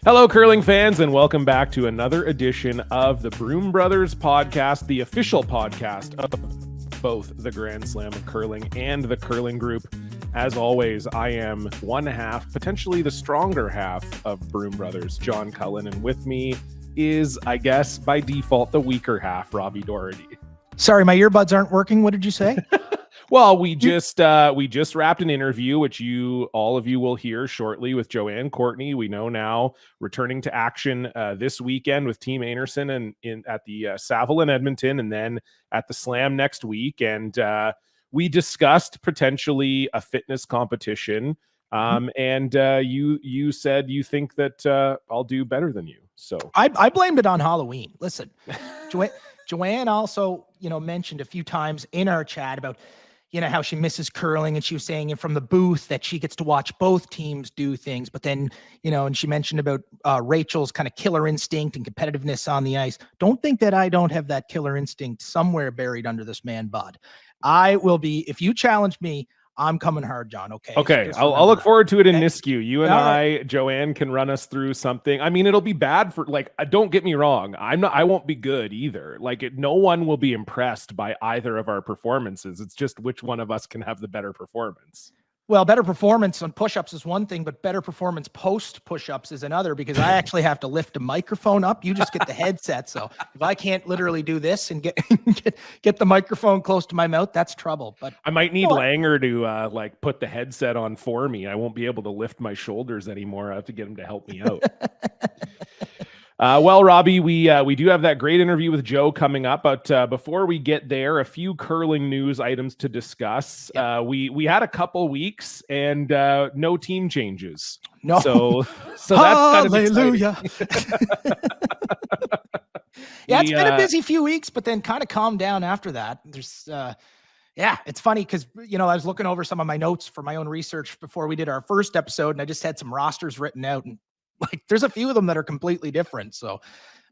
Hello, curling fans, and welcome back to another edition of the Broom Brothers podcast, the official podcast of both the Grand Slam of Curling and the Curling Group. As always, I am one half, potentially the stronger half of Broom Brothers, John Cullen, and with me is, I guess, by default, the weaker half, Robbie Doherty. Sorry, my earbuds aren't working. What did you say? Well, we just wrapped an interview, which all of you will hear shortly, with Joanne Courtney. We know now returning to action this weekend with Team Einarson and at the Saville in Edmonton, and then at the Slam next week. And we discussed potentially a fitness competition. And you said you think that I'll do better than you. So I blamed it on Halloween. Listen, Joanne also, mentioned a few times in our chat about, how she misses curling, and she was saying from the booth that she gets to watch both teams do things. But then, and she mentioned about Rachel's kind of killer instinct and competitiveness on the ice. Don't think that I don't have that killer instinct somewhere buried under this man bod. I will be, if you challenge me, I'm coming hard, John. Okay. Okay. So I'll look forward to it in okay. Nisku. You and I, Joanne, can run us through something. I mean, it'll be bad for, don't get me wrong. I won't be good either. No one will be impressed by either of our performances. It's just which one of us can have the better performance. Well, better performance on push-ups is one thing, but better performance post push-ups is another, because I actually have to lift a microphone up. You just get the headset. So if I can't literally do this and get the microphone close to my mouth, that's trouble. But I might need Langer to put the headset on for me. I won't be able to lift my shoulders anymore. I have to get him to help me out. Well, Robbie, we do have that great interview with Joe coming up, but before we get there, a few curling news items to discuss. Yeah. We had a couple weeks and no team changes. No, so that's kind of hallelujah. Yeah, it's been a busy few weeks, but then kind of calmed down after that. There's it's funny because I was looking over some of my notes for my own research before we did our first episode, and I just had some rosters written out, and there's a few of them that are completely different. So,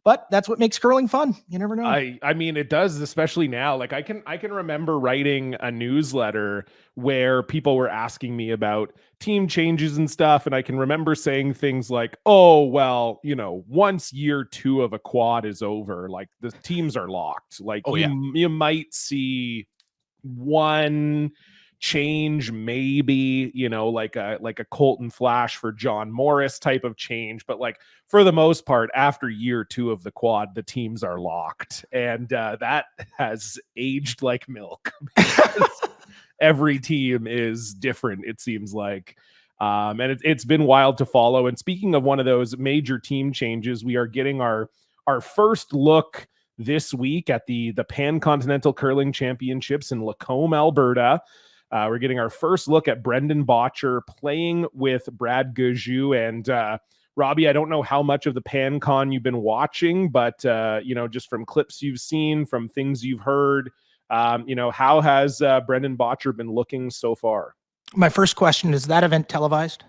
but that's what makes curling fun. You never know. I mean, it does, especially now. I can remember writing a newsletter where people were asking me about team changes and stuff. And I can remember saying things like, oh, well, once year 2 of a quad is over, the teams are locked. You might see one change, maybe, like a Colton Flash for John Morris type of change, but for the most part, after year 2 of the quad, the teams are locked, and that has aged like milk. Every team is different, it seems like, and it's been wild to follow. And speaking of one of those major team changes, we are getting our first look this week at the Pan-Continental Curling Championships in Lacombe, Alberta. We're getting our first look at Brendan Bottcher playing with Brad Gushue. And Robbie, I don't know how much of the Pan-Con you've been watching, but just from clips you've seen, from things you've heard, how has Brendan Bottcher been looking so far? My first question is that event televised?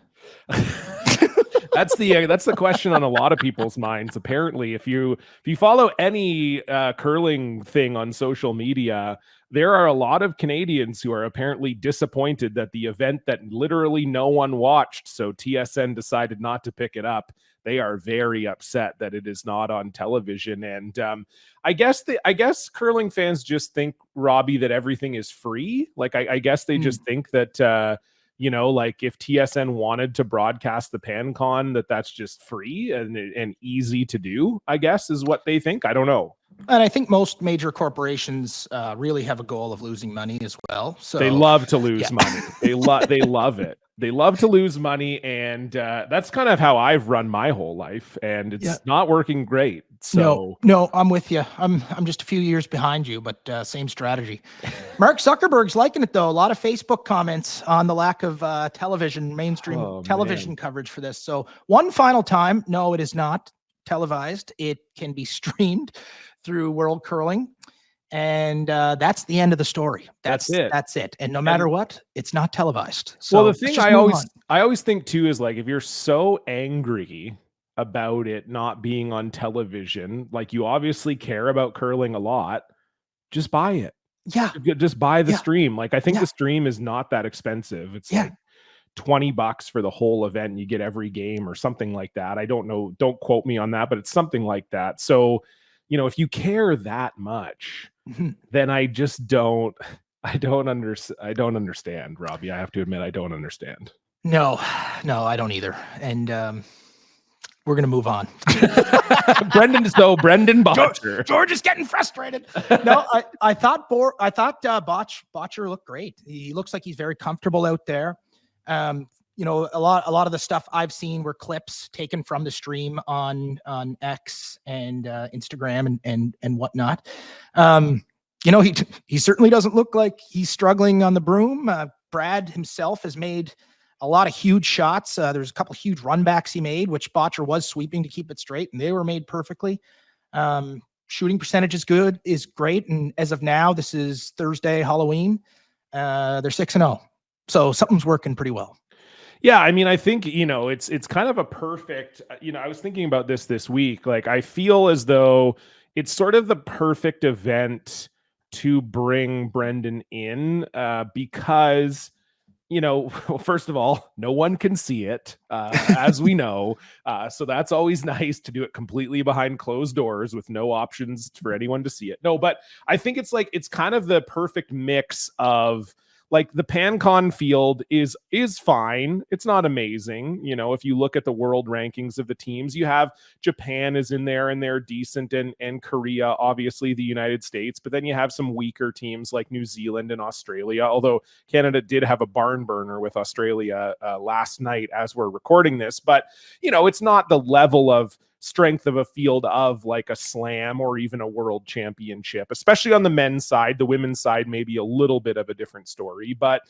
That's the question on a lot of people's minds. Apparently, if you follow any curling thing on social media, there are a lot of Canadians who are apparently disappointed that the event that literally no one watched, so TSN decided not to pick it up. They are very upset that it is not on television. And I guess curling fans just think, Robbie, that everything is free. I guess they just think that if TSN wanted to broadcast the Pan-Con, that's just free and easy to do, I guess, is what they think. I don't know. And I think most major corporations really have a goal of losing money as well. So they love to lose money. They love it. They love to lose money, and that's kind of how I've run my whole life, and it's not working great. So no, I'm with you. I'm just a few years behind you, but same strategy. Mark Zuckerberg's liking it though. A lot of Facebook comments on the lack of mainstream television coverage for this. So one final time, no, it is not televised. It can be streamed through World Curling, and that's the end of the story. That's it. And no matter what, it's not televised. So the thing I always think too is if you're so angry about it not being on television, you obviously care about curling a lot, just buy it. Yeah. Just buy the stream. I think the stream is not that expensive. It's $20 for the whole event and you get every game or something like that. I don't know, don't quote me on that, but it's something like that. So, if you care that much, then I just don't understand, Robbie. I have to admit, I don't understand. No, I don't either. And we're going to move on. Brendan Bottcher. George is getting frustrated. No, I thought Bottcher looked great. He looks like he's very comfortable out there. A lot of the stuff I've seen were clips taken from the stream on X and Instagram and whatnot. He certainly doesn't look like he's struggling on the broom. Brad himself has made a lot of huge shots. There's a couple huge runbacks he made, which Bottcher was sweeping to keep it straight, and they were made perfectly. Shooting percentage is great. And as of now, this is Thursday, Halloween. They're 6-0. So something's working pretty well. Yeah, I mean, I think, it's kind of a perfect, I was thinking about this week. Like, I feel as though it's sort of the perfect event to bring Brendan in because, first of all, no one can see it, as we know. So that's always nice to do it completely behind closed doors with no options for anyone to see it. No, but I think it's kind of the perfect mix of, like, the Pan-Con field is fine. It's not amazing. If you look at the world rankings of the teams, you have Japan is in there and they're decent, and Korea, obviously the United States, but then you have some weaker teams like New Zealand and Australia, although Canada did have a barn burner with Australia last night as we're recording this. But, it's not the level of strength of a field of like a slam or even a world championship, especially on the men's side. The women's side may be a little bit of a different story, but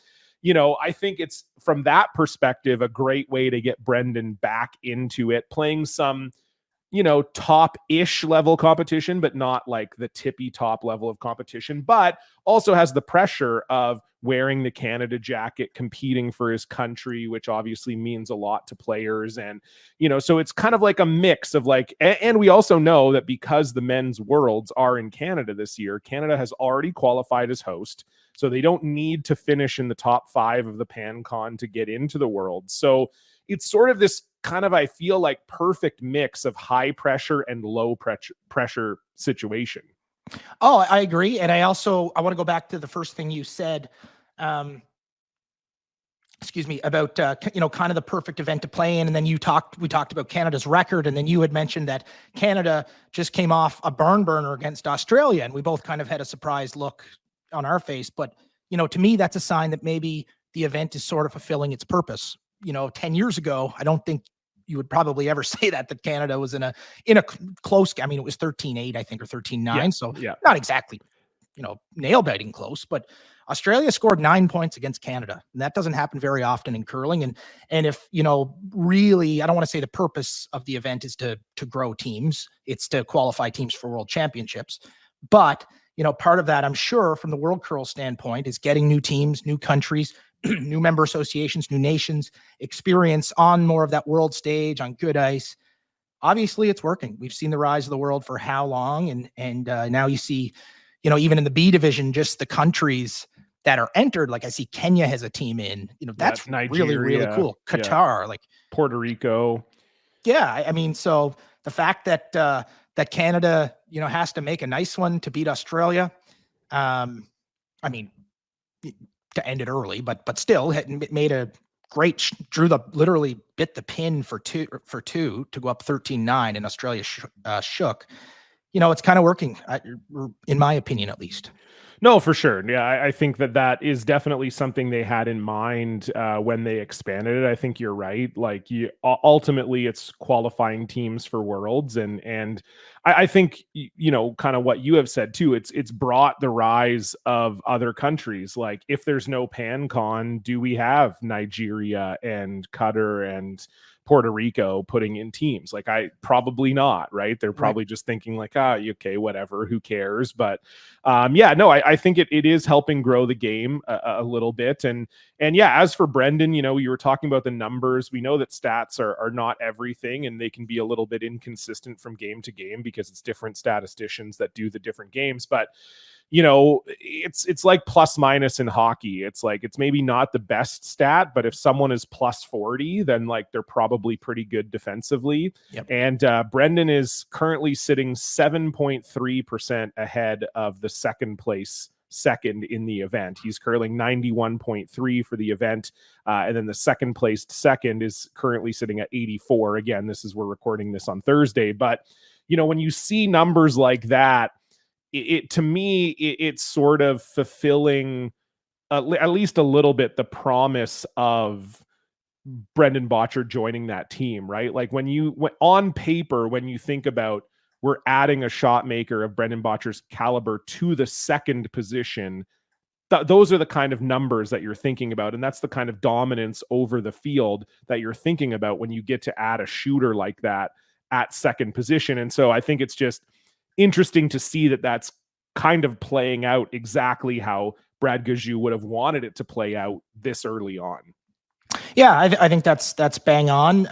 I think it's, from that perspective, a great way to get Brendan back into it, playing some top-ish level competition, but not like the tippy top level of competition, but also has the pressure of wearing the Canada jacket, competing for his country, which obviously means a lot to players. And, so it's kind of like a mix of like, and we also know that because the men's worlds are in Canada this year, Canada has already qualified as host. So they don't need to finish in the top 5 of the Pan-Con to get into the world. So it's sort of this kind of, I feel like, perfect mix of high pressure and low pressure situation. Oh, I agree. And I want to go back to the first thing you said, about, kind of the perfect event to play in. And then we talked about Canada's record. And then you had mentioned that Canada just came off a barn burner against Australia. And we both kind of had a surprised look on our face. But, to me, that's a sign that maybe the event is sort of fulfilling its purpose. 10 years ago, I don't think you would probably ever say that Canada was in a close. I mean, it was 13-8, I think, or 13-9. Yeah, so yeah. Not exactly, nail biting close, but Australia scored 9 points against Canada. And that doesn't happen very often in curling. And if, really, I don't want to say the purpose of the event is to grow teams. It's to qualify teams for world championships. But, part of that, I'm sure, from the World Curl standpoint, is getting new teams, new countries, new member associations, new nations, experience on more of that world stage on good ice. Obviously, it's working. We've seen the rise of the world for how long, and now you see, even in the B division, just the countries that are entered. Like, I see Kenya has a team in. That's Nigeria, really cool. Qatar, like Puerto Rico. Yeah, I mean, so the fact that that Canada, has to make a nice one to beat Australia. I mean, to end it early, but still made a great literally bit the pin for two to go up 13-9, and Australia shook. It's kind of working, in my opinion, at least. No, for sure. Yeah, I think that is definitely something they had in mind when they expanded it. I think you're right. Like, ultimately, it's qualifying teams for worlds, and I think kind of what you have said too. It's brought the rise of other countries. Like, if there's no Pan-Con, do we have Nigeria and Qatar and Puerto Rico putting in teams? Like, probably not, right? They're probably just thinking like, okay, whatever, who cares? But I think it is helping grow the game a little bit. And yeah, as for Brendan, you were talking about the numbers. We know that stats are not everything, and they can be a little bit inconsistent from game to game because it's different statisticians that do the different games. But you know, it's like plus minus in hockey. It's like, it's maybe not the best stat, but if someone is plus 40, then like they're probably pretty good defensively. Yep. And Brendan is currently sitting 7.3% ahead of the second in the event. He's curling 91.3 for the event. And then the second placed second is currently sitting at 84. Again, we're recording this on Thursday, but you know, when you see numbers like that, to me, it's sort of fulfilling at least a little bit the promise of Brendan Bottcher joining that team, right? Like on paper, when you think about we're adding a shot maker of Brendan Bottcher's caliber to the second position, those are the kind of numbers that you're thinking about. And that's the kind of dominance over the field that you're thinking about when you get to add a shooter like that at second position. And so I think it's just interesting to see that that's kind of playing out exactly how Brad Gushue would have wanted it to play out this early on. Yeah, I think that's bang on.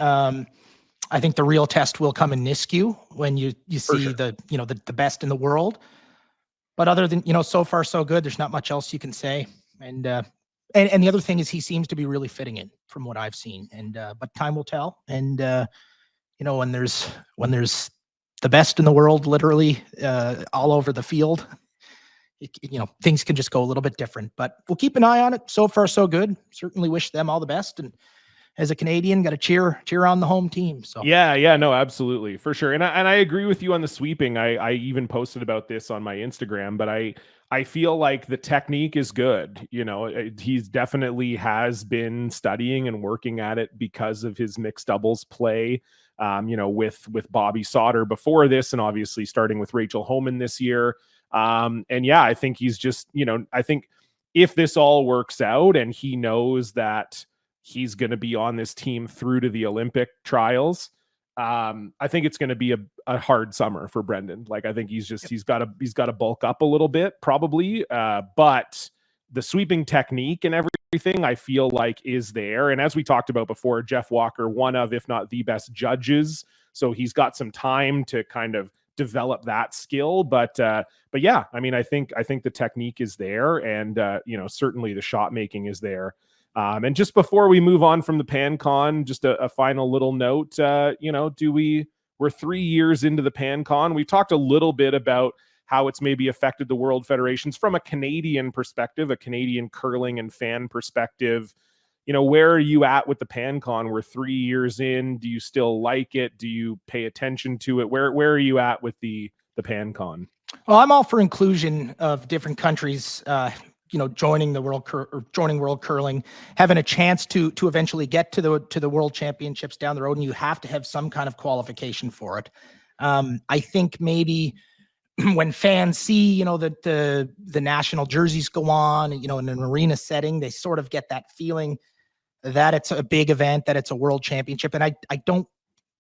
I think the real test will come in Nisku when you see sure. the best in the world. But other than, so far so good, there's not much else you can say. And the other thing is he seems to be really fitting in from what I've seen. And but time will tell. And when there's the best in the world, literally all over the field, things can just go a little bit different, but we'll keep an eye on it. So far, so good. Certainly wish them all the best. And as a Canadian, got to cheer on the home team. So yeah, no, absolutely, for sure. And I agree with you on the sweeping. I even posted about this on my Instagram, but I feel like the technique is good. He's definitely has been studying and working at it because of his mixed doubles play. With Bobby Sauter before this, and obviously starting with Rachel Homan this year. And yeah, I think he's just, I think if this all works out and he knows that he's going to be on this team through to the Olympic trials, I think it's going to be a hard summer for Brendan. Like, I think he's got to bulk up a little bit probably. But the sweeping technique and everything I feel like is there. And as we talked about before, Jeff Walker, one of, if not the best judges. So he's got some time to kind of develop that skill. But yeah, I mean, I think the technique is there, and certainly the shot making is there. And just before we move on from the Pan-Con, just a final little note, we're 3 years into the Pan-Con. We talked a little bit about how it's maybe affected the World Federations from a Canadian perspective, a Canadian curling and fan perspective. Where are you at with the Pan-Con? We're 3 years in. Do you still like it? Do you pay attention to it? Where are you at with the Pan-Con? Well, I'm all for inclusion of different countries, joining world curling, having a chance to eventually get to the World Championships down the road, and you have to have some kind of qualification for it. I think maybe when fans see, that the national jerseys go on, in an arena setting, they sort of get that feeling that it's a big event, that it's a world championship. And I don't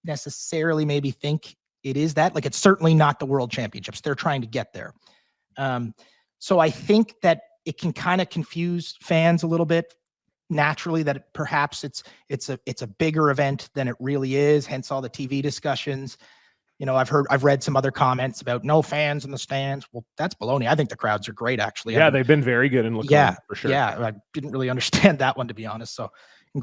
necessarily maybe think it is that. Like, it's certainly not the World Championships. They're trying to get there. So I think that it can kind of confuse fans a little bit naturally, that perhaps it's a bigger event than it really is, hence all the TV discussions. I've read some other comments about no fans in the stands. Well, that's baloney. I think the crowds are great, actually. Yeah, they've been very good in Lacombe, for sure. Yeah, I didn't really understand that one, to be honest. So,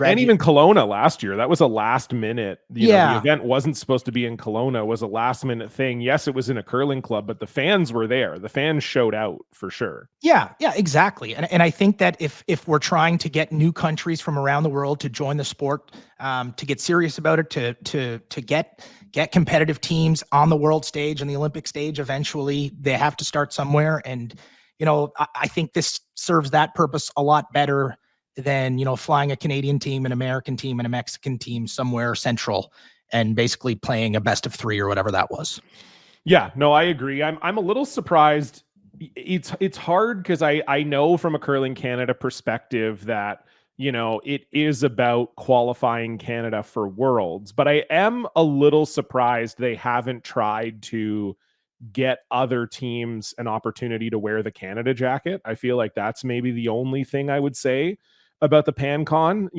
and even Kelowna last year, that was a last minute. The event wasn't supposed to be in Kelowna. It was a last minute thing. Yes, it was in a curling club, but the fans were there. The fans showed out for sure. Yeah, exactly. And I think that if we're trying to get new countries from around the world to join the sport, to get serious about it, to get competitive teams on the world stage and the Olympic stage, eventually they have to start somewhere. And, I think this serves that purpose a lot better than, flying a Canadian team, an American team, and a Mexican team somewhere central and basically playing a best of three or whatever that was. Yeah, no, I agree. I'm a little surprised. It's hard because I know from a Curling Canada perspective that, it is about qualifying Canada for Worlds, but I am a little surprised they haven't tried to get other teams an opportunity to wear the Canada jacket. I feel like that's maybe the only thing I would say about the Pan-Con.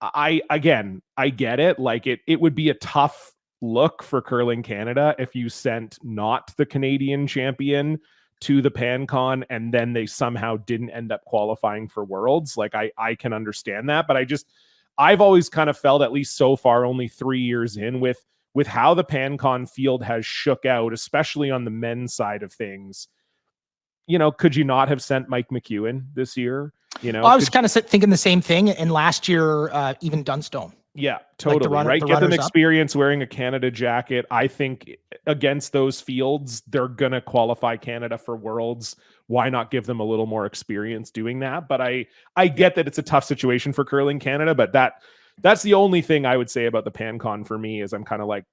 I get it. Like, it would be a tough look for Curling Canada if you sent not the Canadian champion to the Pan-Con and then they somehow didn't end up qualifying for Worlds. Like I can understand that, but I've always kind of felt, at least so far, only 3 years in, with how the Pan-Con field has shook out, especially on the men's side of things, could you not have sent Mike McEwen this year? I was kind of thinking the same thing. And last year, even Dunstone. Yeah, totally. Right. Get them experience wearing a Canada jacket. I think against those fields, they're going to qualify Canada for Worlds. Why not give them a little more experience doing that? But I get that it's a tough situation for Curling Canada, but that's the only thing I would say about the Pan-Con for me is I'm kind of like,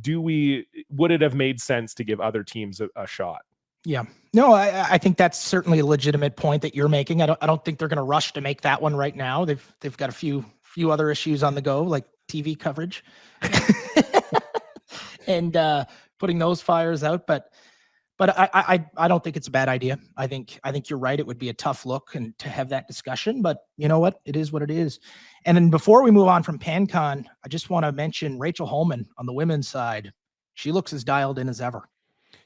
would it have made sense to give other teams a shot? Yeah, no, I think that's certainly a legitimate point that you're making. I don't think they're going to rush to make that one right now. They've got a few other issues on the go, like TV coverage and putting those fires out. But I don't think it's a bad idea. I think you're right. It would be a tough look and to have that discussion, but you know what? It is what it is. And then before we move on from Pan-Con, I just want to mention Rachel Homan on the women's side. She looks as dialed in as ever.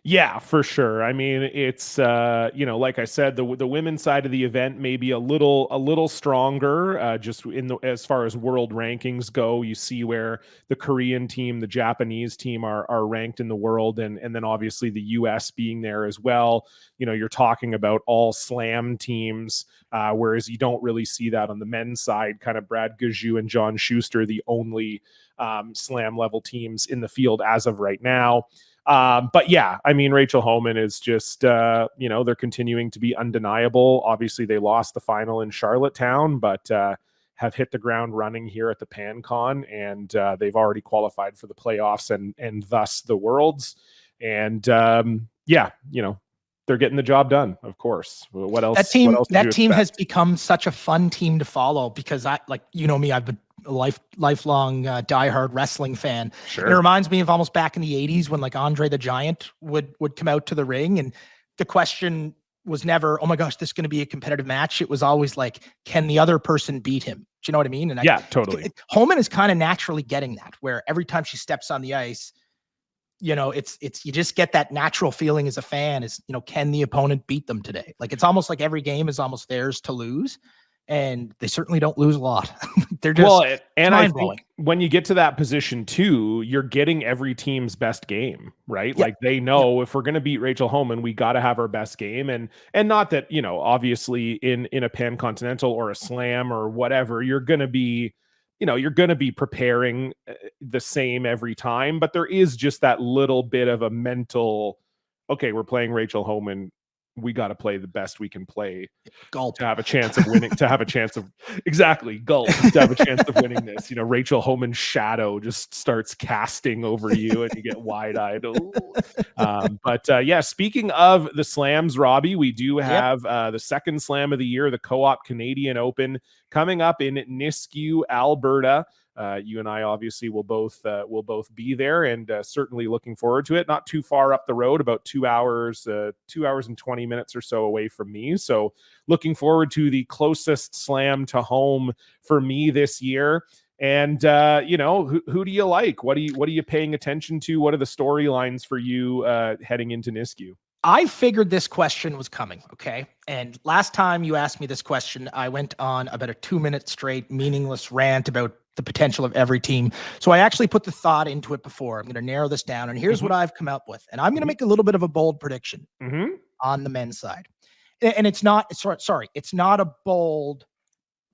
Yeah, for sure. I mean, it's like I said, the women's side of the event may be a little stronger. Just as far as world rankings go, you see where the Korean team, the Japanese team are ranked in the world, and then obviously the US being there as well. You're talking about all slam teams, whereas you don't really see that on the men's side. Kind of Brad Gushue and John Schuster, the only slam level teams in the field as of right now. But yeah, I mean, Rachel Homan is just, they're continuing to be undeniable. Obviously, they lost the final in Charlottetown, but have hit the ground running here at the Pan-Con, and they've already qualified for the playoffs and thus the Worlds. And they're getting the job done, of course. What else? That team has become such a fun team to follow because I've been a lifelong diehard wrestling fan. Sure. And it reminds me of almost back in the 80s when like Andre the Giant would come out to the ring, and the question was never, oh my gosh, this is going to be a competitive match. It was always like, can the other person beat him? Do you know what I mean? And totally. Homan is kind of naturally getting that, where every time she steps on the ice, it's you just get that natural feeling as a fan is, can the opponent beat them today? Like, it's almost like every game is almost theirs to lose. And they certainly don't lose a lot. They're just and I think when you get to that position too, you're getting every team's best game, right? Yep. Like they know if we're going to beat Rachel Homan, we got to have our best game. And not that, obviously in a Pan-Continental or a slam or whatever, you're going to be preparing the same every time, but there is just that little bit of a mental, okay, we're playing Rachel Homan. We got to play the best we can play gulp to have a chance of winning, to have a chance of gulp, to have a chance of winning this. Rachel Homan's shadow just starts casting over you and you get wide eyed. Speaking of the slams, Robbie, we do have the second slam of the year, the Co-op Canadian Open, coming up in Nisku, Alberta. You and I obviously will both be there, and certainly looking forward to it. Not too far up the road, about 2 hours and 20 minutes or so away from me. So looking forward to the closest slam to home for me this year. And who do you like? What are you paying attention to? What are the storylines for you heading into Nisku? I figured this question was coming, okay? And last time you asked me this question, I went on about a 2-minute straight meaningless rant about the potential of every team. So I actually put the thought into it before. I'm going to narrow this down, and here's what I've come up with. And I'm going to make a little bit of a bold prediction on the men's side. And it's not a bold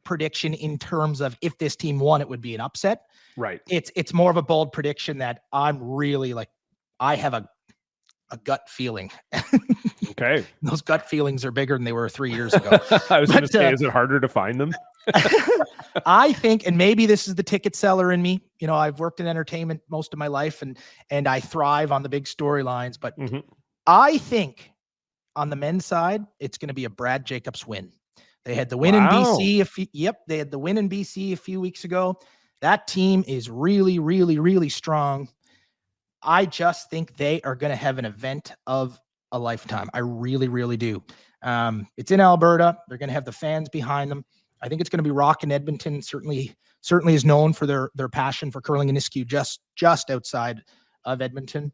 prediction in terms of if this team won, it would be an upset. Right. It's more of a bold prediction that I'm really like, I have a gut feeling. Okay. Those gut feelings are bigger than they were 3 years ago. I was going to say, is it harder to find them? I think, and maybe this is the ticket seller in me. I've worked in entertainment most of my life, and I thrive on the big storylines. But I think on the men's side, it's going to be a Brad Jacobs win. They had the win in BC. They had the win in BC a few weeks ago. That team is really, really, really strong. I just think they are going to have an event of a lifetime. I really, really do. It's in Alberta. They're going to have the fans behind them. I think it's going to be rocking Edmonton. Certainly is known for their passion for curling in Nisku just outside of Edmonton.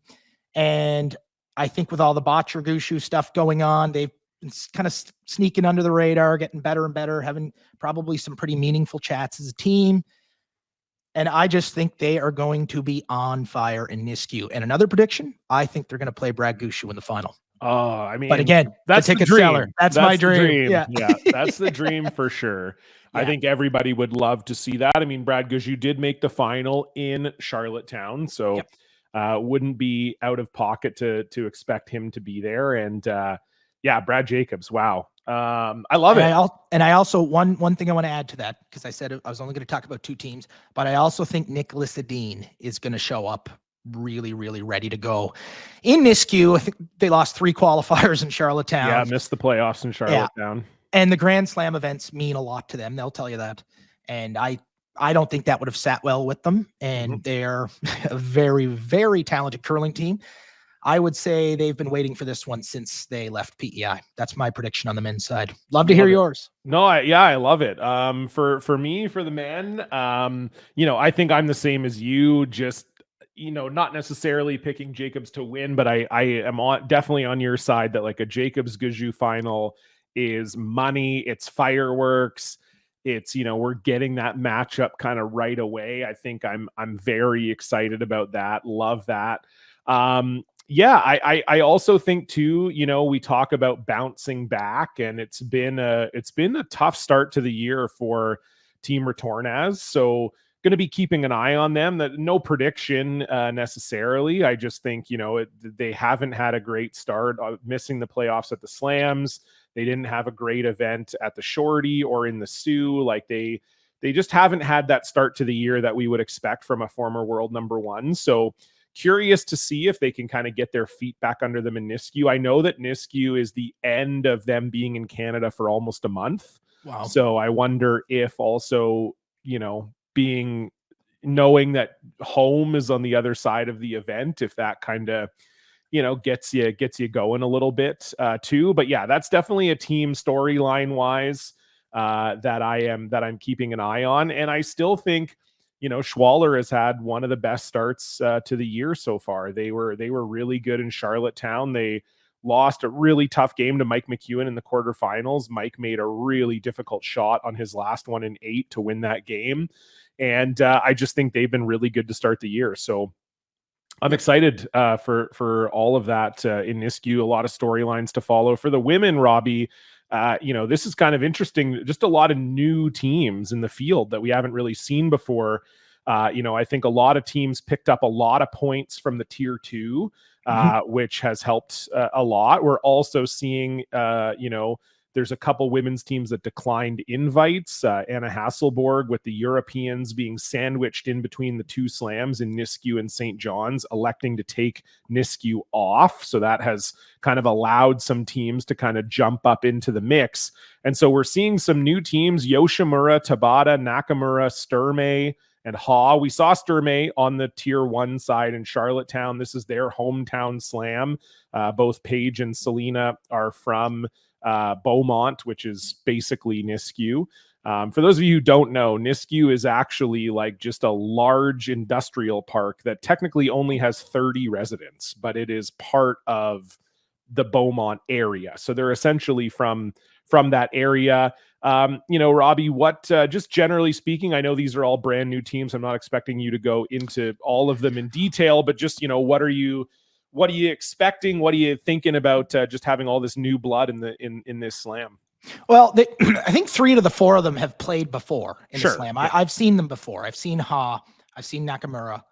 And I think with all the Bottcher Gushue stuff going on, they've been kind of sneaking under the radar, getting better and better, having probably some pretty meaningful chats as a team. And I just think they are going to be on fire in Nisku. And another prediction, I think they're going to play Brad Gushue in the final. Oh, I mean, but again, that's the ticket dream. seller. That's my dream. Yeah, that's the dream for sure. Yeah. I think everybody would love to see that. I mean, Brad Gushue did make the final in Charlottetown, so wouldn't be out of pocket to expect him to be there. And yeah, Brad Jacobs. Wow. I love it. I also, one thing I want to add to that, because I said I was only going to talk about 2 teams, but I also think Nicholas Adine is going to show up really, really ready to go in Nisku. I think they lost 3 qualifiers in Charlottetown. Yeah, missed the playoffs in Charlottetown. Yeah. And the Grand Slam events mean a lot to them. They'll tell you that. And I don't think that would have sat well with them. And they're a very, very talented curling team. I would say they've been waiting for this one since they left PEI. That's my prediction on the men's side. Love to hear yours. No, I love it. For me, for the men, I think I'm the same as you. Just, not necessarily picking Jacobs to win, but I am definitely on your side that like a Jacobs Gushue final is money. It's fireworks. It's, we're getting that matchup kind of right away. I think I'm very excited about that. Love that. Yeah, I also think too, we talk about bouncing back, and it's been a tough start to the year for Team Retornaz. So going to be keeping an eye on them. That no prediction necessarily. I just think, they haven't had a great start, missing the playoffs at the Slams. They didn't have a great event at the Shorty or in the Sioux. Like they just haven't had that start to the year that we would expect from a former world number 1. So curious to see if they can kind of get their feet back under them in Nisku. I know that Nisku is the end of them being in Canada for almost a month. Wow. So I wonder if also, knowing that home is on the other side of the event, if that kind of, gets you going a little bit too. But yeah, that's definitely a team storyline wise that I'm keeping an eye on. And I still think, Schwaller has had one of the best starts to the year so far. They were really good in Charlottetown. They lost a really tough game to Mike McEwen in the quarterfinals. Mike made a really difficult shot on his last one in 8 to win that game. And I just think they've been really good to start the year. So I'm excited for all of that in Nisku. A lot of storylines to follow for the women, Robbie. This is kind of interesting. Just a lot of new teams in the field that we haven't really seen before. I think a lot of teams picked up a lot of points from the tier 2, which has helped a lot. We're also seeing, there's a couple women's teams that declined invites. Anna Hasselborg with the Europeans being sandwiched in between the 2 slams in Nisku and St. John's, electing to take Nisku off. So that has kind of allowed some teams to kind of jump up into the mix. And so we're seeing some new teams: Yoshimura, Tabata, Nakamura, Sturmey, and Ha. We saw Sturmey on the tier 1 side in Charlottetown. This is their hometown slam. Both Paige and Selena are from Beaumont, which is basically Nisku. For those of you who don't know, Nisku is actually like just a large industrial park that technically only has 30 residents, but it is part of the Beaumont area. So they're essentially from that area. Robbie, what, just generally speaking, I know these are all brand new teams. I'm not expecting you to go into all of them in detail, but just, what are you expecting? What are you thinking about just having all this new blood in this slam? Well, I think 3 to the 4 of them have played before in the slam. Yeah. I've seen them before. I've seen Ha, I've seen Nakamura,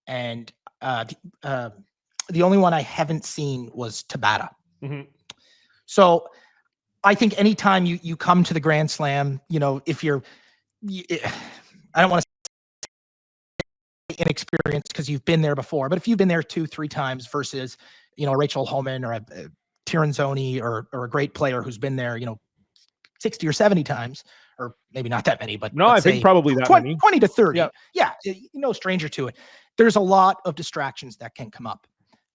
and the only one I haven't seen was Tabata. So I think anytime you come to the Grand Slam, if I don't want to say inexperienced because you've been there before, but if you've been there 2-3 times versus, Rachel Homan or a Tiranzoni or a great player who's been there, 60 or 70 times, or maybe not that many, but no, I think probably that 20, many. 20 to 30. Yeah, no stranger to it. There's a lot of distractions that can come up.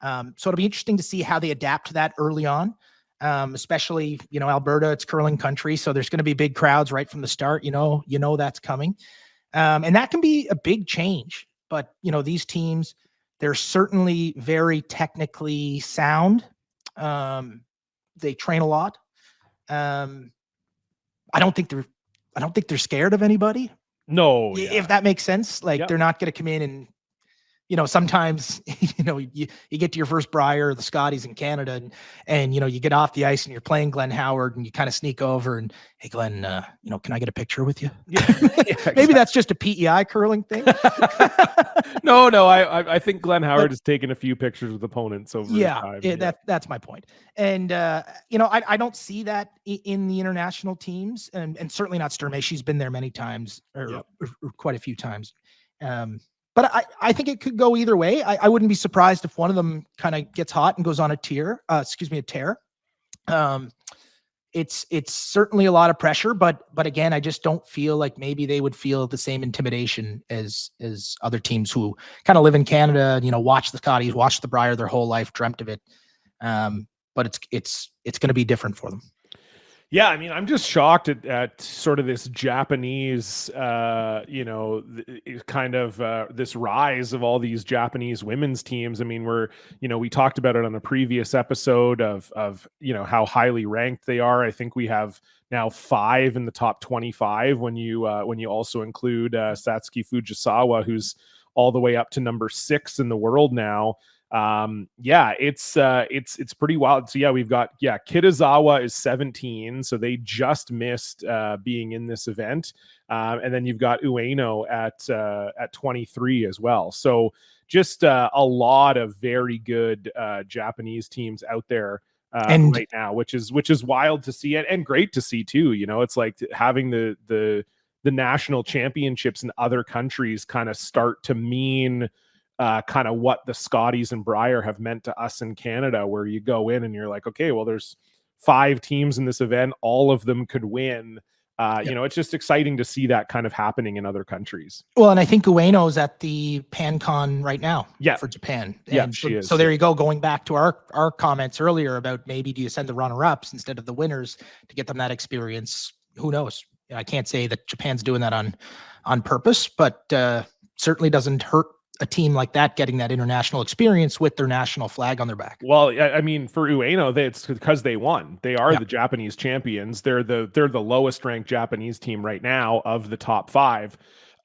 So it'll be interesting to see how they adapt to that early on. Especially, Alberta, it's curling country. So there's going to be big crowds right from the start, that's coming. And that can be a big change, but these teams, They're certainly very technically sound. They train a lot. I don't think they're scared of anybody. No, yeah. If that makes sense. Like, Yep. they're not going to come in and, sometimes, you get to your first Brier, the Scotties in Canada, and, you get off the ice and you're playing Glenn Howard, and you kind of sneak over and, hey, Glenn, can I get a picture with you? Yeah. Maybe that's just a PEI curling thing. No, I think Glenn Howard has taken a few pictures with opponents over time. Yeah, that's my point. And, I don't see that in the international teams, and certainly not Sturmey. She's been there many times, or quite a few times. But I think it could go either way. I wouldn't be surprised if one of them kind of gets hot and goes on a tear. A tear. It's certainly a lot of pressure, but again, I just don't feel like maybe they would feel the same intimidation as other teams who kind of live in Canada, watch the Scotties, watch the Brier their whole life, dreamt of it. But it's going to be different for them. Yeah, I mean, I'm just shocked at sort of this Japanese, kind of this rise of all these Japanese women's teams. I mean, we talked about it on a previous episode of how highly ranked they are. I think we have now 5 in the top 25 when you also include Satsuki Fujisawa, who's all the way up to number 6 in the world now. It's pretty wild. So yeah, we've got Kitazawa is 17, so they just missed being in this event, and then you've got Ueno at 23 as well. So just a lot of very good Japanese teams out there right now, which is wild to see and great to see too. It's like having the national championships in other countries kind of start to mean kind of what the Scotties and Brier have meant to us in Canada, where you go in and you're like, okay, well, there's 5 teams in this event, all of them could win. It's just exciting to see that kind of happening in other countries. Well, and I think Ueno's at the Pan-Con right now for Japan. And she is. So there you go, going back to our comments earlier about maybe do you send the runner-ups instead of the winners to get them that experience? Who knows? I can't say that Japan's doing that on purpose, but certainly doesn't hurt a team like that getting that international experience with their national flag on their back. Well, I mean, for Ueno, it's because they won. They are the Japanese champions. They're the lowest ranked Japanese team right now of the top 5,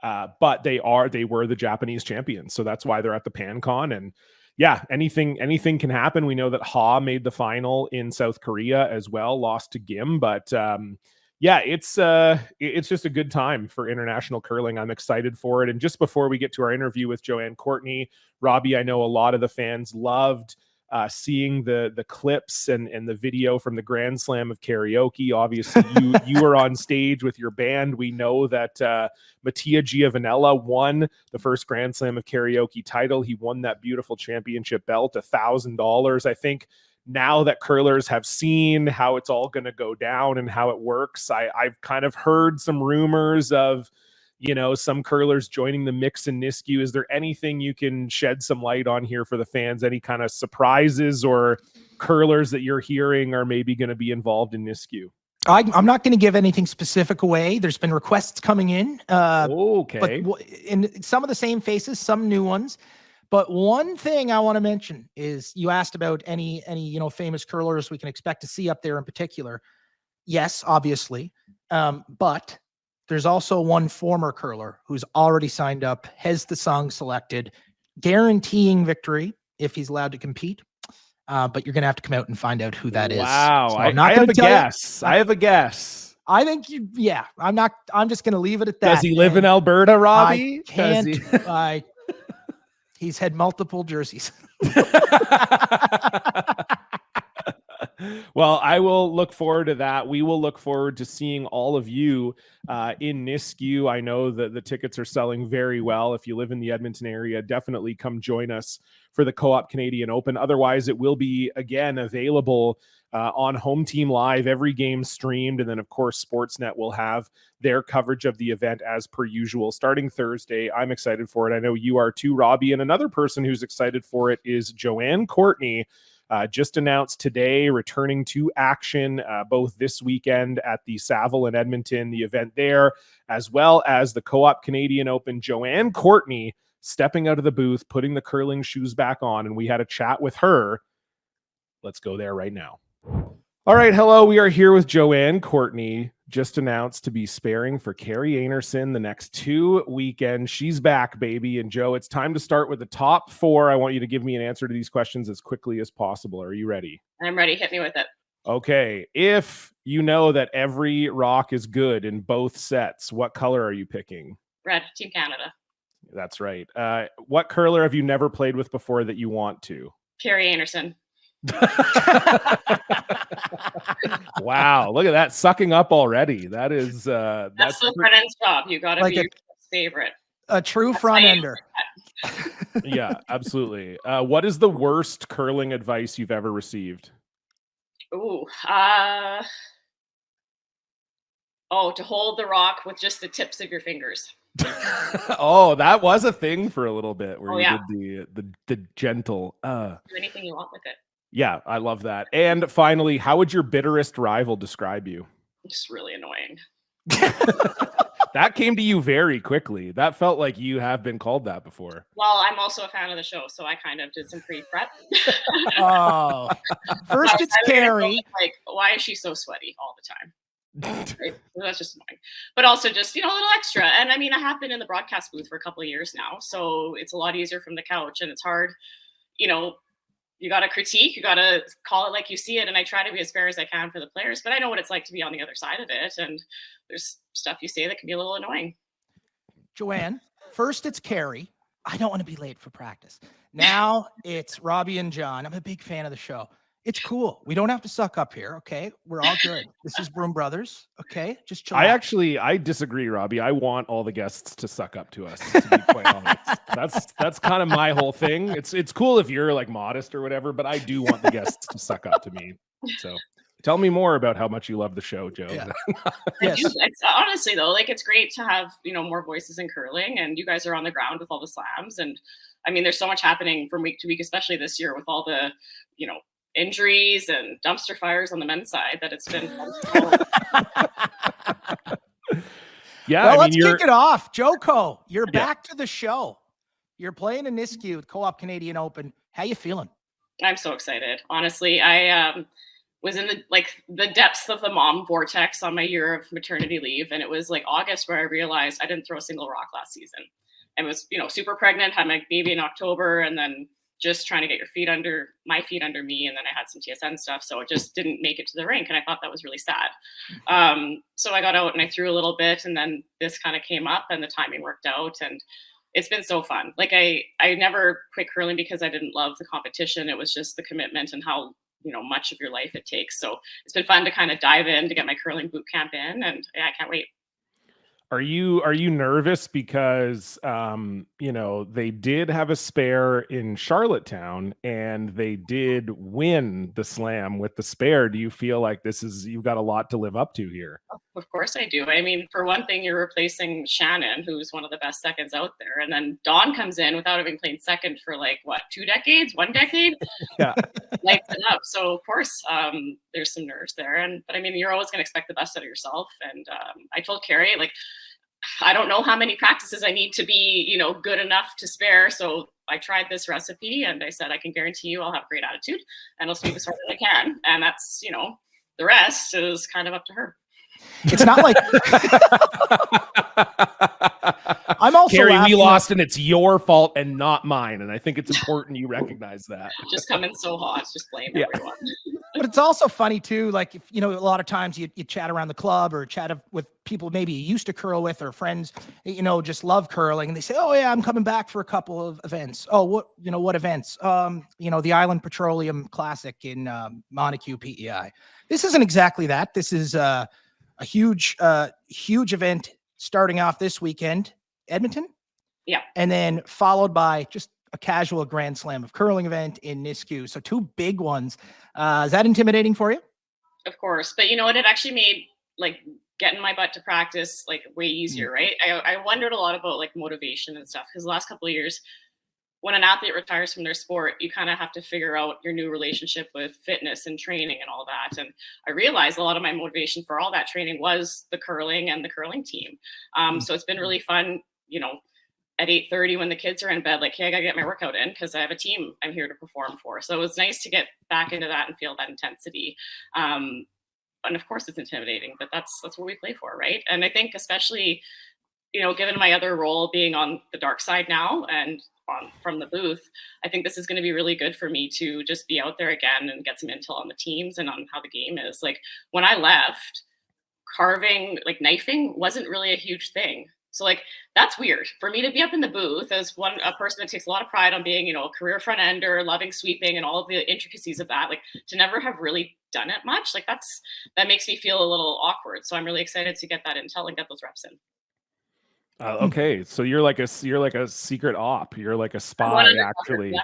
but they were the Japanese champions. So that's why they're at the Pan-Con. And yeah, anything can happen. We know that Ha made the final in South Korea as well, lost to Gim, but it's just a good time for international curling. I'm excited for it. And just before we get to our interview with Joanne Courtney, Robbie, I know a lot of the fans loved seeing the clips and the video from the Grand Slam of Karaoke. Obviously, you were on stage with your band. We know that Mattia Giovanella won the first Grand Slam of Karaoke title. He won that beautiful championship belt, $1,000. I think now that curlers have seen how it's all going to go down and how it works, I've kind of heard some rumors of, some curlers joining the mix in Nisku. Is there anything you can shed some light on here for the fans? Any kind of surprises or curlers that you're hearing are maybe going to be involved in Nisku? I'm not going to give anything specific away. There's been requests coming in. Okay. But in some of the same faces, some new ones. But one thing I want to mention is you asked about any famous curlers we can expect to see up there in particular. Yes, obviously. But there's also one former curler who's already signed up, has the song selected, guaranteeing victory if he's allowed to compete. But you're going to have to come out and find out who that is. Wow. So I have a guess. I have a guess. I think I'm just going to leave it at that. Does he live in Alberta, Robbie? I can't. He's had multiple jerseys. Well, I will look forward to that. We will look forward to seeing all of you in Nisku. I know that the tickets are selling very well. If you live in the Edmonton area, definitely come join us for the Co-op Canadian Open. Otherwise, it will be, again, available on Home Team Live, every game streamed. And then, of course, Sportsnet will have their coverage of the event as per usual starting Thursday. I'm excited for it. I know you are too, Robbie. And another person who's excited for it is Joanne Courtney. Just announced today, returning to action both this weekend at the Saville in Edmonton, the event there, as well as the Co-op Canadian Open. Joanne Courtney stepping out of the booth, putting the curling shoes back on, and we had a chat with her. Let's go there right now. All right, hello. We are here with Joanne Courtney, just announced to be sparing for Kari Einarson the next 2 weekends. She's back, baby. And Joe, it's time to start with the top 4. I want you to give me an answer to these questions as quickly as possible. Are you ready? I'm ready. Hit me with it. Okay. If you know that every rock is good in both sets, what color are you picking? Red, Team Canada. That's right. What curler have you never played with before that you want to? Kari Einarson. Wow, look at that, sucking up already. That is that's the front end's job. You got to be your favorite. A true front ender. Yeah, absolutely. What is the worst curling advice you've ever received? Ooh, to hold the rock with just the tips of your fingers. Oh, that was a thing for a little bit where you did the gentle do anything you want with it. Yeah, I love that. And finally, how would your bitterest rival describe you? Just really annoying. That came to you very quickly. That felt like you have been called that before. Well, I'm also a fan of the show, so I kind of did some pre-prep. Oh, first it's Kari. Like, why is she so sweaty all the time? Right? That's just annoying. But also just, a little extra. And I mean, I have been in the broadcast booth for a couple of years now, so it's a lot easier from the couch, and it's hard, you got to critique, you got to call it like you see it. And I try to be as fair as I can for the players, but I know what it's like to be on the other side of it. And there's stuff you say that can be a little annoying. Joanne, first it's Kari. I don't want to be late for practice. Now it's Robbie and John. I'm a big fan of the show. It's cool. We don't have to suck up here. Okay. We're all good. This is Broom Brothers. Okay. Just chill. I disagree, Robbie. I want all the guests to suck up to us, to be quite honest. That's kind of my whole thing. It's cool if you're like modest or whatever, but I do want the guests to suck up to me. So tell me more about how much you love the show, Joe. Yeah. Yes. It's, honestly though, like it's great to have, more voices in curling, and you guys are on the ground with all the slams. And I mean, there's so much happening from week to week, especially this year with all the, injuries and dumpster fires on the men's side that it's been Yeah, well, let's kick it off. Joko, you're back to the show. You're playing in Nisku Co-op Canadian Open. How you feeling? I'm so excited. Honestly, I was in the depths of the mom vortex on my year of maternity leave, and it was like August where I realized I didn't throw a single rock last season. I was, super pregnant, had my baby in October, and then just trying to get my feet under me. And then I had some TSN stuff. So it just didn't make it to the rink. And I thought that was really sad. So I got out and I threw a little bit, and then this kind of came up and the timing worked out, and it's been so fun. Like I never quit curling because I didn't love the competition. It was just the commitment and how, much of your life it takes. So it's been fun to kind of dive in to get my curling boot camp in, and I can't wait. Are you nervous because they did have a spare in Charlottetown and they did win the slam with the spare? Do you feel like you've got a lot to live up to here? Of course I do. I mean, for one thing, you're replacing Shannon, who's one of the best seconds out there, and then Dawn comes in without having played second for 2 decades, 1 decade. Yeah, lights it up. So of course there's some nerves there, but I mean, you're always going to expect the best out of yourself. And I told Kari, I don't know how many practices I need to be, good enough to spare. So I tried this recipe and I said, I can guarantee you I'll have great attitude and I'll speak as hard as I can. And that's, the rest is kind of up to her. It's not like I'm also Kari, we lost and it's your fault and not mine. And I think it's important you recognize that. Just come in so hot, just blame everyone. But it's also funny too, like if a lot of times you chat around the club or chat with people maybe you used to curl with or friends, just love curling, and they say, oh yeah, I'm coming back for a couple of events. Oh, what events? The Island Petroleum Classic in Montague, PEI. This isn't exactly that. This is a huge event starting off this weekend, Edmonton. Yeah. And then followed by just a casual Grand Slam of curling event in Nisku. So 2 big ones. Is that intimidating for you? Of course. But you know what? It actually made getting my butt to practice way easier, right? I wondered a lot about motivation and stuff, because the last couple of years, when an athlete retires from their sport, you kind of have to figure out your new relationship with fitness and training and all that. And I realized a lot of my motivation for all that training was the curling and the curling team. So it's been really fun, at 8:30 when the kids are in bed, like, hey, I gotta get my workout in because I have a team I'm here to perform for. So it was nice to get back into that and feel that intensity. And of course it's intimidating, but that's what we play for, right? And I think especially, given my other role being on the dark side now and from the booth, I think this is going to be really good for me to just be out there again and get some intel on the teams and on how the game is. Like when I left, carving, like knifing, wasn't really a huge thing. So like that's weird for me to be up in the booth as a person that takes a lot of pride on being, a career front ender, loving sweeping and all of the intricacies of that, like to never have really done it much. Like that makes me feel a little awkward. So I'm really excited to get that intel and get those reps in. Okay, so you're like a secret op. You're like a spy, actually.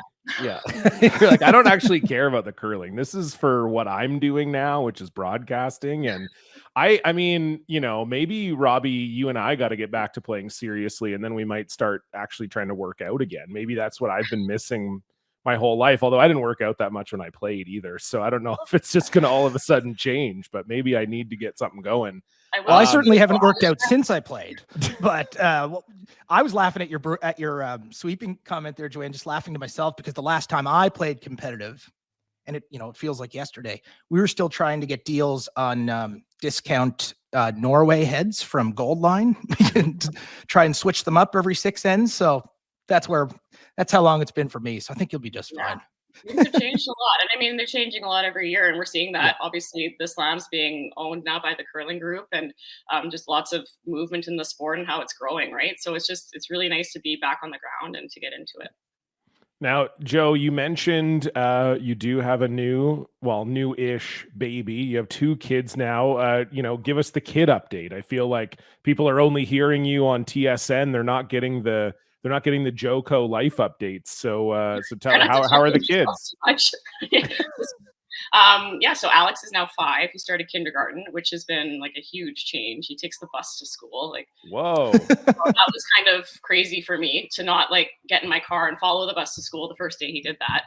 Yeah. You're like, I don't actually care about the curling. This is for what I'm doing now, which is broadcasting. And I mean, maybe Robbie, you and I got to get back to playing seriously, and then we might start actually trying to work out again. Maybe that's what I've been missing my whole life. Although I didn't work out that much when I played either, so I don't know if it's just going to all of a sudden change. But maybe I need to get something going. Well, I certainly haven't worked out since I played, but I was laughing at your sweeping comment there, Joanne, just laughing to myself because the last time I played competitive, and it feels like yesterday, we were still trying to get deals on discount Norway heads from Gold Line. We can try and switch them up every 6 ends. So that's how long it's been for me. So I think you'll be just fine. Things have changed a lot. And I mean, they're changing a lot every year. And we're seeing that obviously the slams being owned now by the curling group and just lots of movement in the sport and how it's growing, right? So it's really nice to be back on the ground and to get into it. Now, Joe, you mentioned you do have a new-ish baby. You have 2 kids now. Give us the kid update. I feel like people are only hearing you on TSN. They're not getting the Joco life updates. So tell how are the kids? So Alex is now 5. He started kindergarten, which has been like a huge change. He takes the bus to school. Like, whoa. That was kind of crazy for me to not like get in my car and follow the bus to school the first day he did that.